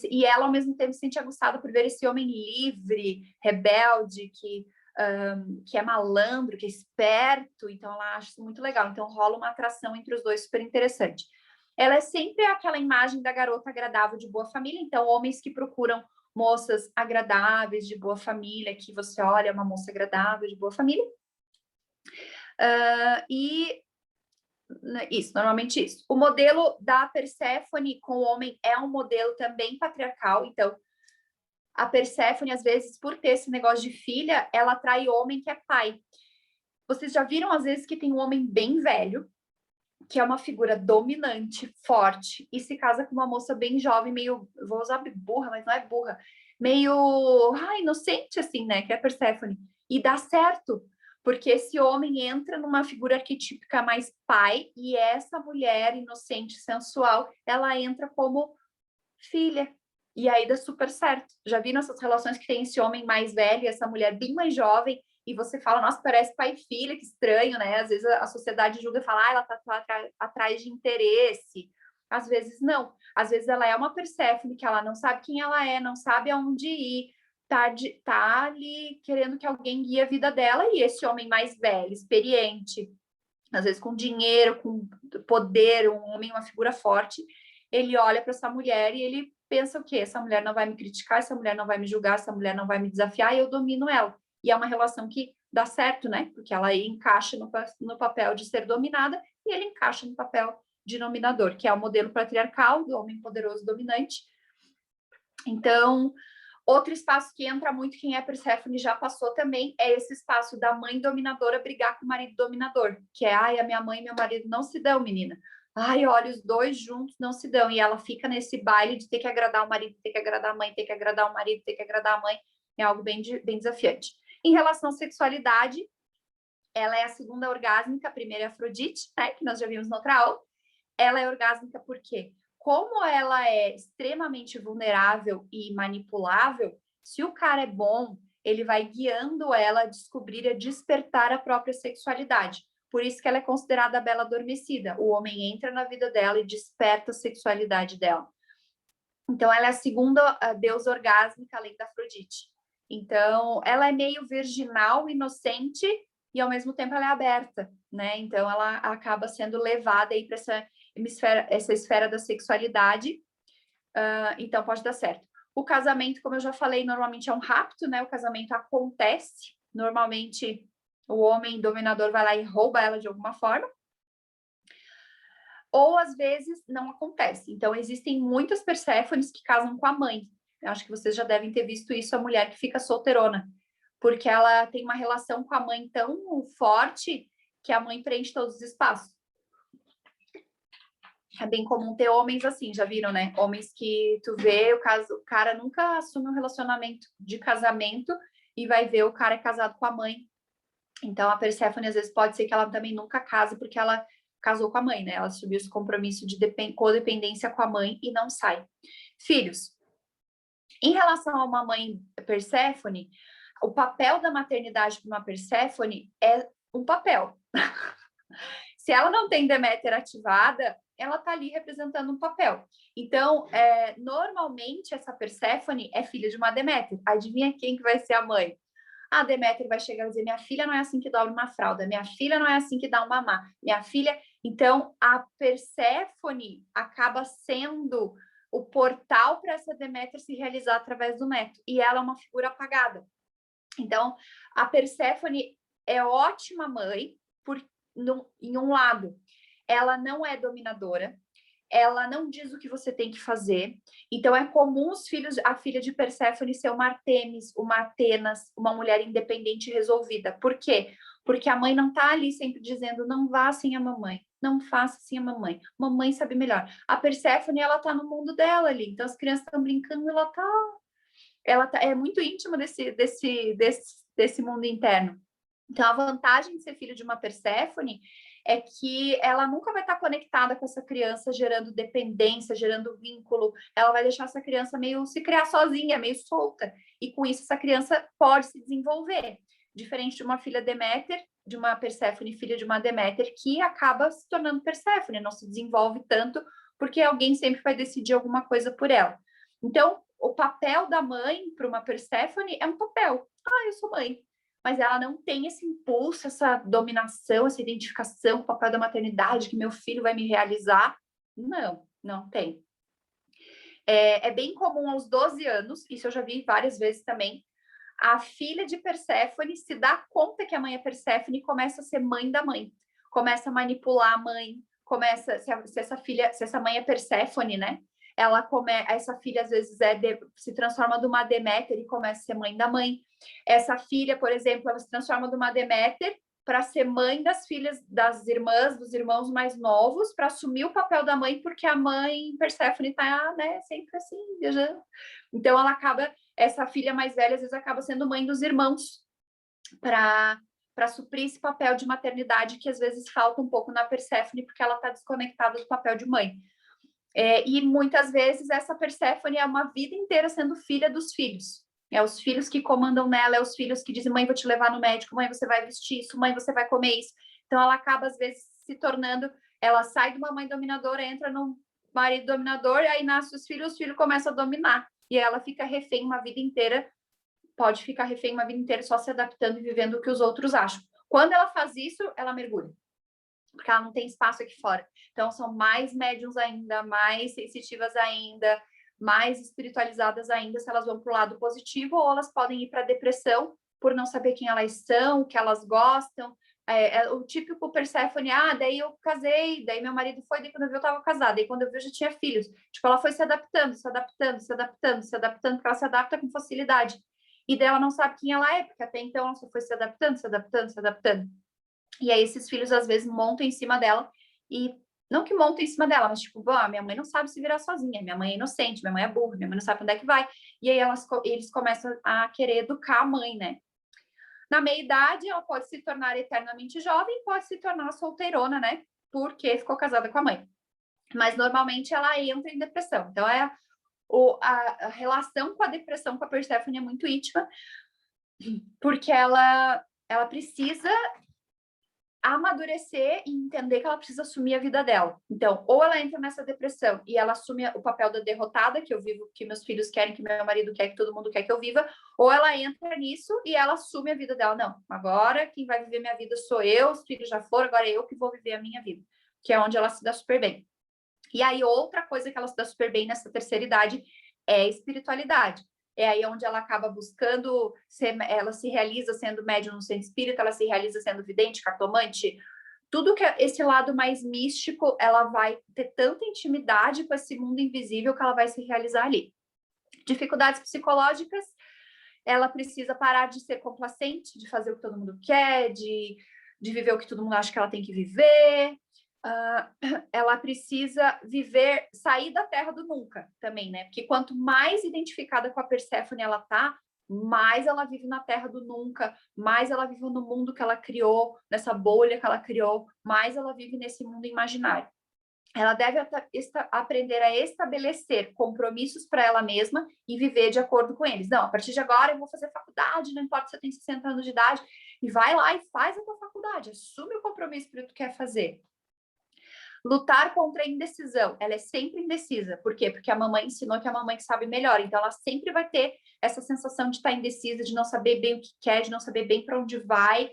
e ela ao mesmo tempo se sente aguçada por ver esse homem livre, rebelde, que é malandro, que é esperto. Então ela acha isso muito legal. Então rola uma atração entre os dois super interessante. Ela é sempre aquela imagem da garota agradável de boa família. Então homens que procuram moças agradáveis de boa família, que você olha uma moça agradável de boa família. Isso, normalmente isso. O modelo da Perséfone com o homem é um modelo também patriarcal, então a Perséfone, às vezes, por ter esse negócio de filha, ela atrai homem que é pai. Vocês já viram, às vezes, que tem um homem bem velho, que é uma figura dominante, forte, e se casa com uma moça bem jovem, meio, vou usar burra, mas não é burra, meio inocente, assim, né, que é a Perséfone. E dá certo, porque esse homem entra numa figura arquetípica mais pai, e essa mulher inocente, sensual, ela entra como filha. E aí dá super certo. Já viram essas relações que tem esse homem mais velho e essa mulher bem mais jovem, e você fala, nossa, parece pai e filha, que estranho, né? Às vezes a sociedade julga e fala, ela tá atrás de interesse. Às vezes não. Às vezes ela é uma Perséfone, que ela não sabe quem ela é, não sabe aonde ir, tá ali querendo que alguém guie a vida dela, e esse homem mais velho, experiente, às vezes com dinheiro, com poder, um homem, uma figura forte, ele olha para essa mulher e ele pensa o quê? Essa mulher não vai me criticar, essa mulher não vai me julgar, essa mulher não vai me desafiar, e eu domino ela. E é uma relação que dá certo, né? Porque ela aí encaixa no papel de ser dominada e ele encaixa no papel de dominador, que é o modelo patriarcal do homem poderoso dominante. Então, outro espaço que entra muito, quem é Perséfone já passou também, é esse espaço da mãe dominadora brigar com o marido dominador, que é, a minha mãe e meu marido não se dão, menina. Olha, os dois juntos não se dão. E ela fica nesse baile de ter que agradar o marido, ter que agradar a mãe, ter que agradar o marido, ter que agradar a mãe. É algo bem desafiante. Em relação à sexualidade, ela é a segunda orgásmica, a primeira é a Afrodite, né, que nós já vimos no outra aula. Ela é orgásmica por quê? Como ela é extremamente vulnerável e manipulável, se o cara é bom, ele vai guiando ela a descobrir e a despertar a própria sexualidade. Por isso que ela é considerada a bela adormecida. O homem entra na vida dela e desperta a sexualidade dela. Então, ela é a segunda deusa orgásmica, além da Afrodite. Então, ela é meio virginal, inocente, e ao mesmo tempo ela é aberta, né? Então ela acaba sendo levada aí para essa esfera da sexualidade, então pode dar certo. O casamento, como eu já falei, normalmente é um rapto, né? O casamento acontece, normalmente o homem dominador vai lá e rouba ela de alguma forma, ou às vezes não acontece. Então existem muitas Perséfones que casam com a mãe. Eu acho que vocês já devem ter visto isso, a mulher que fica solteirona, porque ela tem uma relação com a mãe tão forte que a mãe preenche todos os espaços. É bem comum ter homens assim, já viram, né? Homens que tu vê, o cara nunca assume um relacionamento de casamento e vai ver o cara é casado com a mãe. Então a Perséfone às vezes pode ser que ela também nunca case porque ela casou com a mãe, né? Ela assumiu esse compromisso de codependência com a mãe e não sai. Filhos. Em relação a uma mãe Perséfone, o papel da maternidade para uma Perséfone é um papel. Se ela não tem Deméter ativada, ela está ali representando um papel. Então, normalmente, essa Perséfone é filha de uma Deméter. Adivinha quem que vai ser a mãe? A Deméter vai chegar e dizer, minha filha não é assim que dobra uma fralda, minha filha não é assim que dá um mamá, minha filha... Então, a Perséfone acaba sendo o portal para essa Deméter se realizar através do neto. E ela é uma figura apagada. Então, a Perséfone é ótima mãe, em um lado, ela não é dominadora, ela não diz o que você tem que fazer. Então é comum a filha de Perséfone ser uma Artemis, uma Atenas, uma mulher independente e resolvida. Por quê? Porque a mãe não está ali sempre dizendo não vá sem a mamãe, não faça sem a mamãe. Mamãe sabe melhor. A Perséfone, ela tá no mundo dela ali. Então as crianças estão brincando, ela é muito íntima desse mundo interno. Então, a vantagem de ser filho de uma Perséfone é que ela nunca vai estar conectada com essa criança, gerando dependência, gerando vínculo. Ela vai deixar essa criança meio se criar sozinha, meio solta. E com isso, essa criança pode se desenvolver. Diferente de uma filha Deméter, de uma Perséfone, filha de uma Deméter, que acaba se tornando Perséfone, não se desenvolve tanto, porque alguém sempre vai decidir alguma coisa por ela. Então, o papel da mãe para uma Perséfone é um papel. Eu sou mãe. Mas ela não tem esse impulso, essa dominação, essa identificação com o papel da maternidade, que meu filho vai me realizar. Não, não tem. É bem comum aos 12 anos, isso eu já vi várias vezes também, a filha de Perséfone se dá conta que a mãe é Perséfone e começa a ser mãe da mãe. Começa a manipular a mãe, se essa mãe é Perséfone, né? Essa filha às vezes se transforma de uma Deméter e começa a ser mãe da mãe. Essa filha, por exemplo, ela se transforma de uma Deméter para ser mãe das filhas, das irmãs, dos irmãos mais novos, para assumir o papel da mãe, porque a mãe Perséfone está, né, sempre assim, viajando. Então essa filha mais velha às vezes acaba sendo mãe dos irmãos para suprir esse papel de maternidade que às vezes falta um pouco na Perséfone, porque ela está desconectada do papel de mãe. E muitas vezes essa Perséfone é uma vida inteira sendo filha dos filhos. É os filhos que comandam nela, é os filhos que dizem, mãe, vou te levar no médico, mãe, você vai vestir isso, mãe, você vai comer isso. Então ela acaba, às vezes, se tornando, ela sai de uma mãe dominadora, entra num marido dominador, e aí nasce os filhos começam a dominar. E ela fica refém uma vida inteira, pode ficar refém uma vida inteira só se adaptando e vivendo o que os outros acham. Quando ela faz isso, ela mergulha. Porque ela não tem espaço aqui fora. Então, são mais médiums ainda, mais sensitivas ainda, mais espiritualizadas ainda, se elas vão para o lado positivo, ou elas podem ir para a depressão por não saber quem elas são, o que elas gostam. O típico Perséfone, daí eu casei, daí meu marido foi, daí quando eu vi eu estava casada, daí quando eu vi eu já tinha filhos. Tipo, ela foi se adaptando, se adaptando, se adaptando, se adaptando, porque ela se adapta com facilidade. E daí ela não sabe quem ela é, porque até então ela só foi se adaptando, se adaptando, se adaptando. E aí esses filhos às vezes montam em cima dela e não que montam em cima dela, mas tipo, minha mãe não sabe se virar sozinha, minha mãe é inocente, minha mãe é burra, minha mãe não sabe onde é que vai. E aí eles começam a querer educar a mãe, né? Na meia-idade, ela pode se tornar eternamente jovem, pode se tornar solteirona, né? Porque ficou casada com a mãe. Mas normalmente ela entra em depressão. Então a relação com a depressão com a Perséfone é muito íntima, porque ela precisa amadurecer e entender que ela precisa assumir a vida dela. Então, ou ela entra nessa depressão e ela assume o papel da derrotada, que eu vivo, que meus filhos querem, que meu marido quer, que todo mundo quer que eu viva, ou ela entra nisso e ela assume a vida dela. Não, agora quem vai viver minha vida sou eu, os filhos já foram, agora é eu que vou viver a minha vida, que é onde ela se dá super bem. E aí, outra coisa que ela se dá super bem nessa terceira idade é a espiritualidade. É aí onde ela acaba buscando, ela se realiza sendo médium no centro espírita, ela se realiza sendo vidente, cartomante, tudo que é esse lado mais místico, ela vai ter tanta intimidade com esse mundo invisível que ela vai se realizar ali. Dificuldades psicológicas, ela precisa parar de ser complacente, de fazer o que todo mundo quer, de viver o que todo mundo acha que ela tem que viver. Ela precisa viver, sair da terra do nunca também, né? Porque quanto mais identificada com a Perséfone ela tá, mais ela vive na terra do nunca, mais ela vive no mundo que ela criou, nessa bolha que ela criou, mais ela vive nesse mundo imaginário. Ela deve aprender a estabelecer compromissos para ela mesma e viver de acordo com eles. Não, a partir de agora eu vou fazer faculdade, não importa se eu tenho 60 anos de idade, e vai lá e faz a tua faculdade, assume o compromisso para o que tu quer fazer. Lutar contra a indecisão, ela é sempre indecisa. Por quê? Porque a mamãe ensinou que é a mamãe que sabe melhor. Então, ela sempre vai ter essa sensação de estar indecisa, de não saber bem o que quer, de não saber bem para onde vai.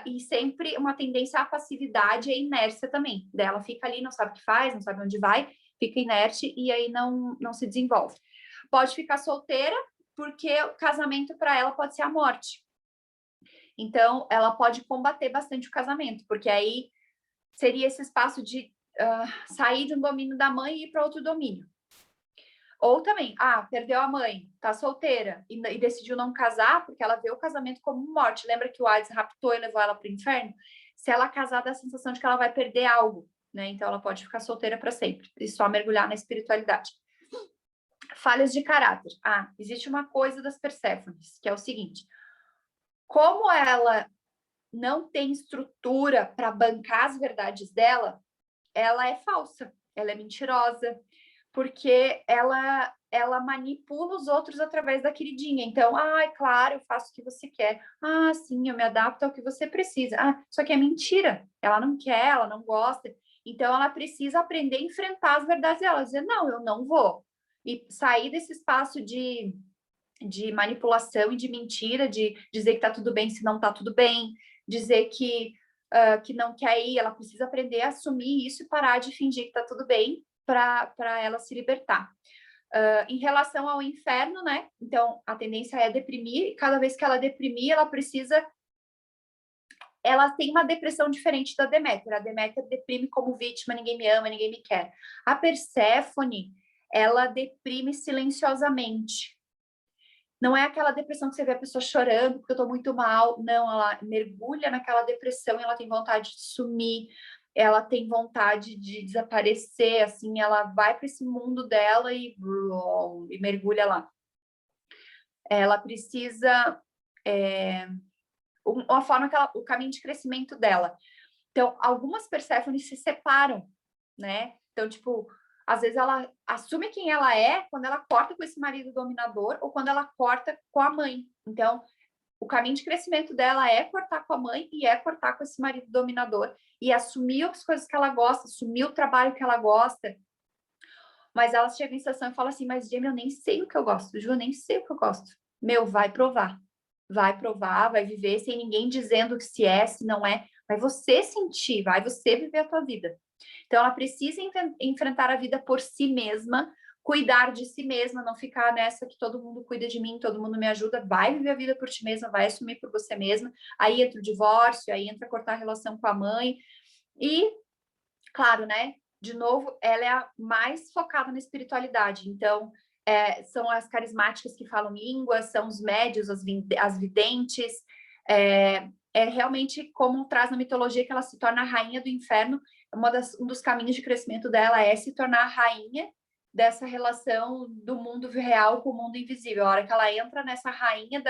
E sempre uma tendência à passividade e à inércia também. Daí ela fica ali, não sabe o que faz, não sabe onde vai, fica inerte e aí não se desenvolve. Pode ficar solteira, porque o casamento para ela pode ser a morte. Então, ela pode combater bastante o casamento, porque aí seria esse espaço de sair de um domínio da mãe e ir para outro domínio. Ou também, perdeu a mãe, tá solteira e decidiu não casar porque ela vê o casamento como morte. Lembra que o Hades raptou e levou ela para o inferno? Se ela casar, dá a sensação de que ela vai perder algo, né? Então ela pode ficar solteira para sempre e só mergulhar na espiritualidade. Falhas de caráter. Existe uma coisa das Perséfones, que é o seguinte: como ela não tem estrutura para bancar as verdades dela, ela é falsa, ela é mentirosa, porque ela manipula os outros através da queridinha. Então, claro, eu faço o que você quer. Sim, eu me adapto ao que você precisa. Só que é mentira. Ela não quer, ela não gosta. Então, ela precisa aprender a enfrentar as verdades dela. Dizer, não, eu não vou. E sair desse espaço de manipulação e de mentira, de dizer que tá tudo bem se não tá tudo bem, dizer que não quer ir, ela precisa aprender a assumir isso e parar de fingir que tá tudo bem para ela se libertar. Em relação ao inferno, né? Então, a tendência é deprimir, e cada vez que ela deprimir, ela tem uma depressão diferente da Deméter. A Deméter deprime como vítima, ninguém me ama, ninguém me quer. A Perséfone, ela deprime silenciosamente. Não é aquela depressão que você vê a pessoa chorando porque eu tô muito mal. Não, ela mergulha naquela depressão e ela tem vontade de sumir, ela tem vontade de desaparecer, assim, ela vai para esse mundo dela e mergulha lá. Ela precisa uma forma que o caminho de crescimento dela. Então, algumas Perséfones se separam, né? Então, tipo, às vezes ela assume quem ela é quando ela corta com esse marido dominador ou quando ela corta com a mãe. Então, o caminho de crescimento dela é cortar com a mãe e é cortar com esse marido dominador e assumir as coisas que ela gosta, assumir o trabalho que ela gosta. Mas ela chega em sessão e fala assim, mas Jamie, eu nem sei o que eu gosto, Ju, eu nem sei o que eu gosto. Meu, vai provar, vai viver sem ninguém dizendo que se é, se não é. Vai você sentir, vai você viver a tua vida. Então, ela precisa enfrentar a vida por si mesma, cuidar de si mesma, não ficar nessa que todo mundo cuida de mim, todo mundo me ajuda. Vai viver a vida por ti mesma, vai assumir por você mesma. Aí entra o divórcio, aí entra cortar a relação com a mãe. E, claro, né? De novo, ela é a mais focada na espiritualidade. Então, são as carismáticas que falam línguas, são os médios, as videntes. Realmente como traz na mitologia que ela se torna a rainha do inferno. Um dos caminhos de crescimento dela é se tornar a rainha dessa relação do mundo real com o mundo invisível. A hora que ela entra nessa rainha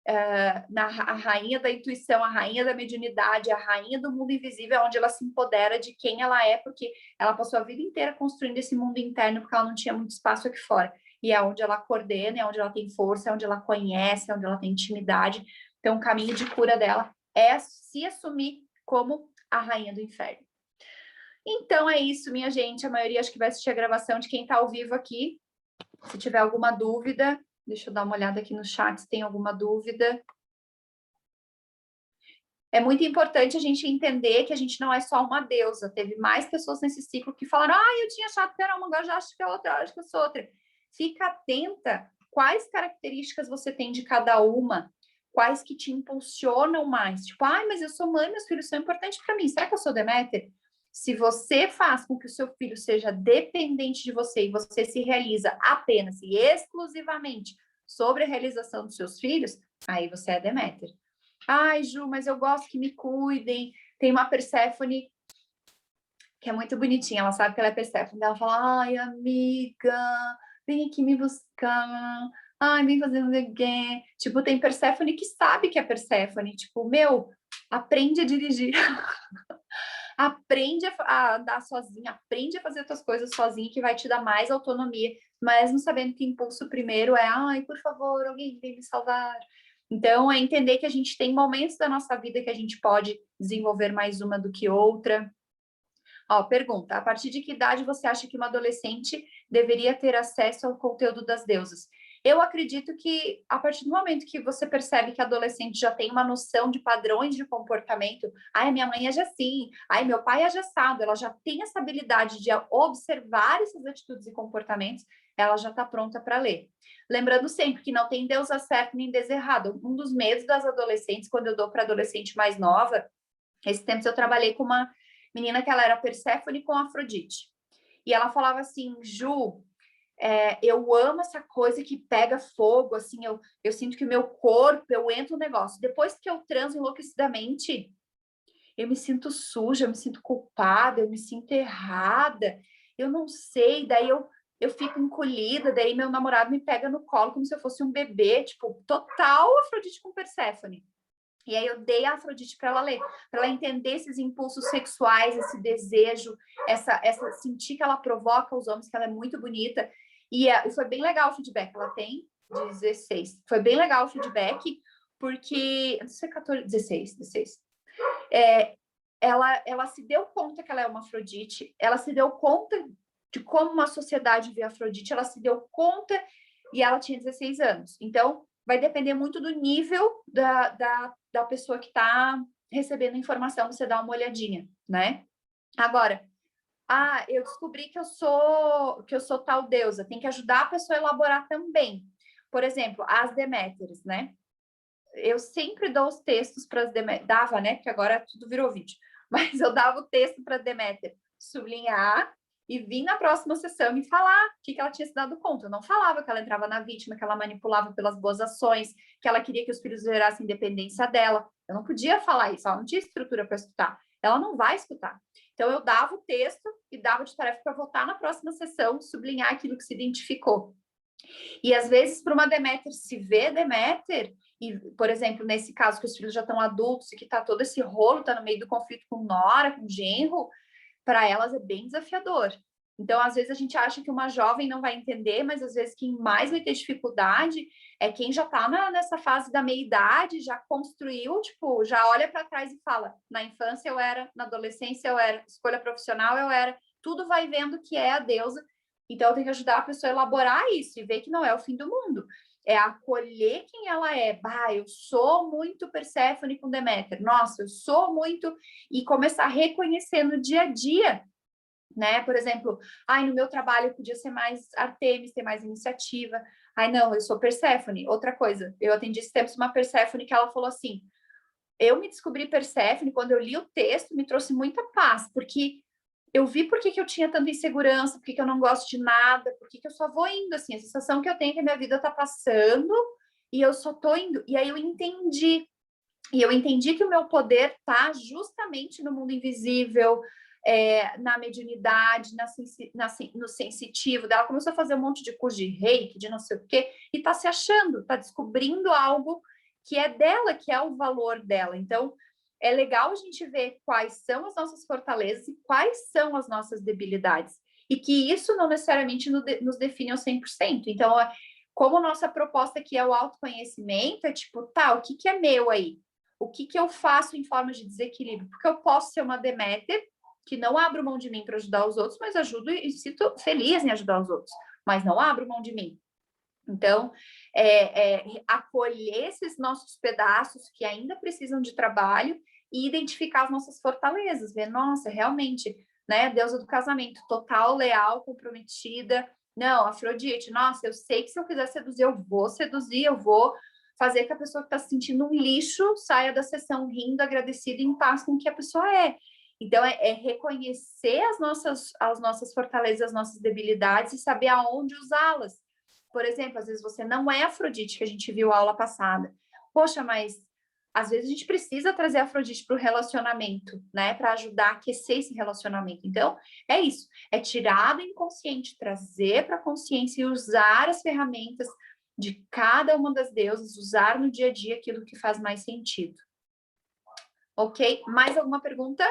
a rainha da intuição, a rainha da mediunidade, a rainha do mundo invisível, onde ela se empodera de quem ela é, porque ela passou a vida inteira construindo esse mundo interno, porque ela não tinha muito espaço aqui fora. E é onde ela coordena, é onde ela tem força, é onde ela conhece, é onde ela tem intimidade. Então, o caminho de cura dela é se assumir como a rainha do inferno. Então é isso, minha gente. A maioria acho que vai assistir a gravação de quem está ao vivo aqui. Se tiver alguma dúvida, deixa eu dar uma olhada aqui no chat se tem alguma dúvida. É muito importante a gente entender que a gente não é só uma deusa. Teve mais pessoas nesse ciclo que falaram: eu tinha achado que era uma, agora já acho que é outra, acho que eu sou outra. Fica atenta quais características você tem de cada uma, quais que te impulsionam mais. Tipo, mas eu sou mãe, meus filhos são importantes para mim. Será que eu sou Deméter? Se você faz com que o seu filho seja dependente de você e você se realiza apenas e exclusivamente sobre a realização dos seus filhos, aí você é Deméter. Ai, Ju, mas eu gosto que me cuidem. Tem uma Perséfone que é muito bonitinha, ela sabe que ela é Perséfone. Ela fala: ai, amiga, vem aqui me buscar. Ai, vem fazer um negué. Tipo, tem Perséfone que sabe que é Perséfone. Tipo, meu, aprende a dirigir. Aprende a andar sozinha, aprende a fazer as tuas coisas sozinha, que vai te dar mais autonomia, mesmo sabendo que o impulso primeiro é: ai, por favor, alguém vem me salvar. Então, é entender que a gente tem momentos da nossa vida que a gente pode desenvolver mais uma do que outra. Ó, pergunta: a partir de que idade você acha que uma adolescente deveria ter acesso ao conteúdo das deusas? Eu acredito que a partir do momento que você percebe que a adolescente já tem uma noção de padrões de comportamento, ai, minha mãe age assim, ai, meu pai age assado, ela já tem essa habilidade de observar essas atitudes e comportamentos, ela já está pronta para ler. Lembrando sempre que não tem deusa certa nem deusa errada. Um dos medos das adolescentes, quando eu dou para adolescente mais nova, esse tempo eu trabalhei com uma menina que ela era Perséfone com Afrodite. E ela falava assim: Ju, eu amo essa coisa que pega fogo, assim, eu sinto que o meu corpo, eu entro no negócio. Depois que eu transo enlouquecidamente, eu me sinto suja, eu me sinto culpada, eu me sinto errada, eu não sei, daí eu fico encolhida, daí meu namorado me pega no colo como se eu fosse um bebê, tipo, total Afrodite com Perséfone. E aí eu dei a Afrodite para ela ler, para ela entender esses impulsos sexuais, esse desejo, essa sentir que ela provoca os homens, que ela é muito bonita. E foi bem legal o feedback. Ela tem 16. Foi bem legal o feedback, porque... Não sei, 14, 16. Ela se deu conta que ela é uma Afrodite, ela se deu conta de como uma sociedade vê a Afrodite, ela se deu conta e ela tinha 16 anos. Então, vai depender muito do nível da pessoa que está recebendo a informação, você dá uma olhadinha, né? Agora, eu descobri que eu sou tal deusa, tem que ajudar a pessoa a elaborar também. Por exemplo, as Deméteres, né? Eu sempre dou os textos para as Deméter, dava, né? Porque agora tudo virou vídeo. Mas eu dava o texto para Deméter sublinhar e vir na próxima sessão me falar o que ela tinha se dado conta. Eu não falava que ela entrava na vítima, que ela manipulava pelas boas ações, que ela queria que os filhos gerassem independência dela. Eu não podia falar isso, ela não tinha estrutura para escutar. Ela não vai escutar. Então, eu dava o texto e dava de tarefa para voltar na próxima sessão, sublinhar aquilo que se identificou. E, às vezes, para uma Deméter se ver Deméter, e, por exemplo, nesse caso que os filhos já estão adultos e que está todo esse rolo, está no meio do conflito com nora, com genro, para elas é bem desafiador. Então, às vezes a gente acha que uma jovem não vai entender, mas às vezes quem mais vai ter dificuldade é quem já está nessa fase da meia-idade, já construiu, tipo, já olha para trás e fala: na infância eu era, na adolescência eu era, escolha profissional eu era, tudo vai vendo que é a deusa. Então, eu tenho que ajudar a pessoa a elaborar isso e ver que não é o fim do mundo. É acolher quem ela é. Eu sou muito Perséfone com Deméter. Nossa, eu sou muito... E começar a reconhecer no dia a dia, né? Por exemplo, no meu trabalho eu podia ser mais Artemis, ter mais iniciativa. Não, eu sou Perséfone. Outra coisa, eu atendi esse tempo uma Perséfone que ela falou assim: eu me descobri Perséfone, quando eu li o texto, me trouxe muita paz, porque eu vi por que eu tinha tanta insegurança, por que eu não gosto de nada, por que eu só vou indo, assim, a sensação que eu tenho é que a minha vida tá passando e eu só tô indo. E aí eu entendi que o meu poder tá justamente no mundo invisível, na mediunidade, no sensitivo. Ela começou a fazer um monte de curso de reiki, de não sei o quê, e tá se achando, tá descobrindo algo que é dela, que é o valor dela. Então, é legal a gente ver quais são as nossas fortalezas e quais são as nossas debilidades. E que isso não necessariamente nos define ao 100%. Então, como nossa proposta aqui é o autoconhecimento, é tipo, tá, o que é meu aí? O que eu faço em forma de desequilíbrio? Porque eu posso ser uma Deméter, que não abro mão de mim para ajudar os outros, mas ajudo e sinto feliz em ajudar os outros, mas não abro mão de mim. Então, acolher esses nossos pedaços que ainda precisam de trabalho e identificar as nossas fortalezas, ver, nossa, realmente, né, deusa do casamento, total, leal, comprometida. Não, Afrodite, nossa, eu sei que se eu quiser seduzir, eu vou seduzir, eu vou fazer que a pessoa que está se sentindo um lixo saia da sessão rindo, agradecida e em paz com o que a pessoa é. Então, reconhecer as nossas fortalezas, as nossas debilidades e saber aonde usá-las. Por exemplo, às vezes você não é Afrodite, que a gente viu a aula passada. Poxa, mas às vezes a gente precisa trazer a Afrodite para o relacionamento, né? Para ajudar a aquecer esse relacionamento. Então, é isso. É tirar do inconsciente, trazer para a consciência e usar as ferramentas de cada uma das deusas, usar no dia a dia aquilo que faz mais sentido. Ok? Mais alguma pergunta?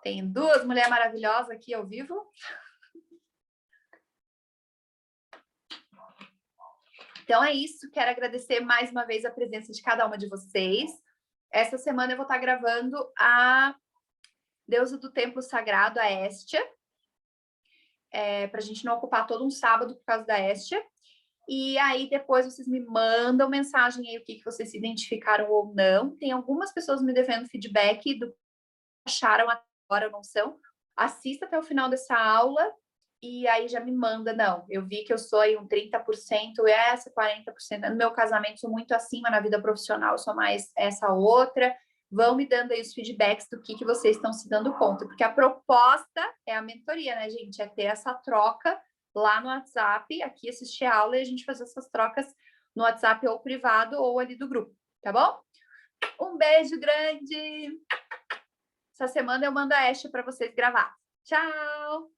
Tem duas mulheres maravilhosas aqui ao vivo. Então é isso, quero agradecer mais uma vez a presença de cada uma de vocês. Essa semana eu vou estar gravando a deusa do templo sagrado, a Hestia, para a gente não ocupar todo um sábado por causa da Hestia. E aí depois vocês me mandam mensagem aí o que vocês se identificaram ou não. Tem algumas pessoas me devendo feedback do que acharam agora ou não são. Assista até o final dessa aula e aí já me manda, não, eu vi que eu sou aí um 30%, essa 40%, no meu casamento sou muito acima, na vida profissional eu sou mais essa outra, vão me dando aí os feedbacks do que vocês estão se dando conta, porque a proposta é a mentoria, né, gente, é ter essa troca lá no WhatsApp, aqui assistir a aula e a gente fazer essas trocas no WhatsApp ou privado ou ali do grupo, tá bom? Um beijo grande! Essa semana eu mando a Ashley para vocês gravar. Tchau!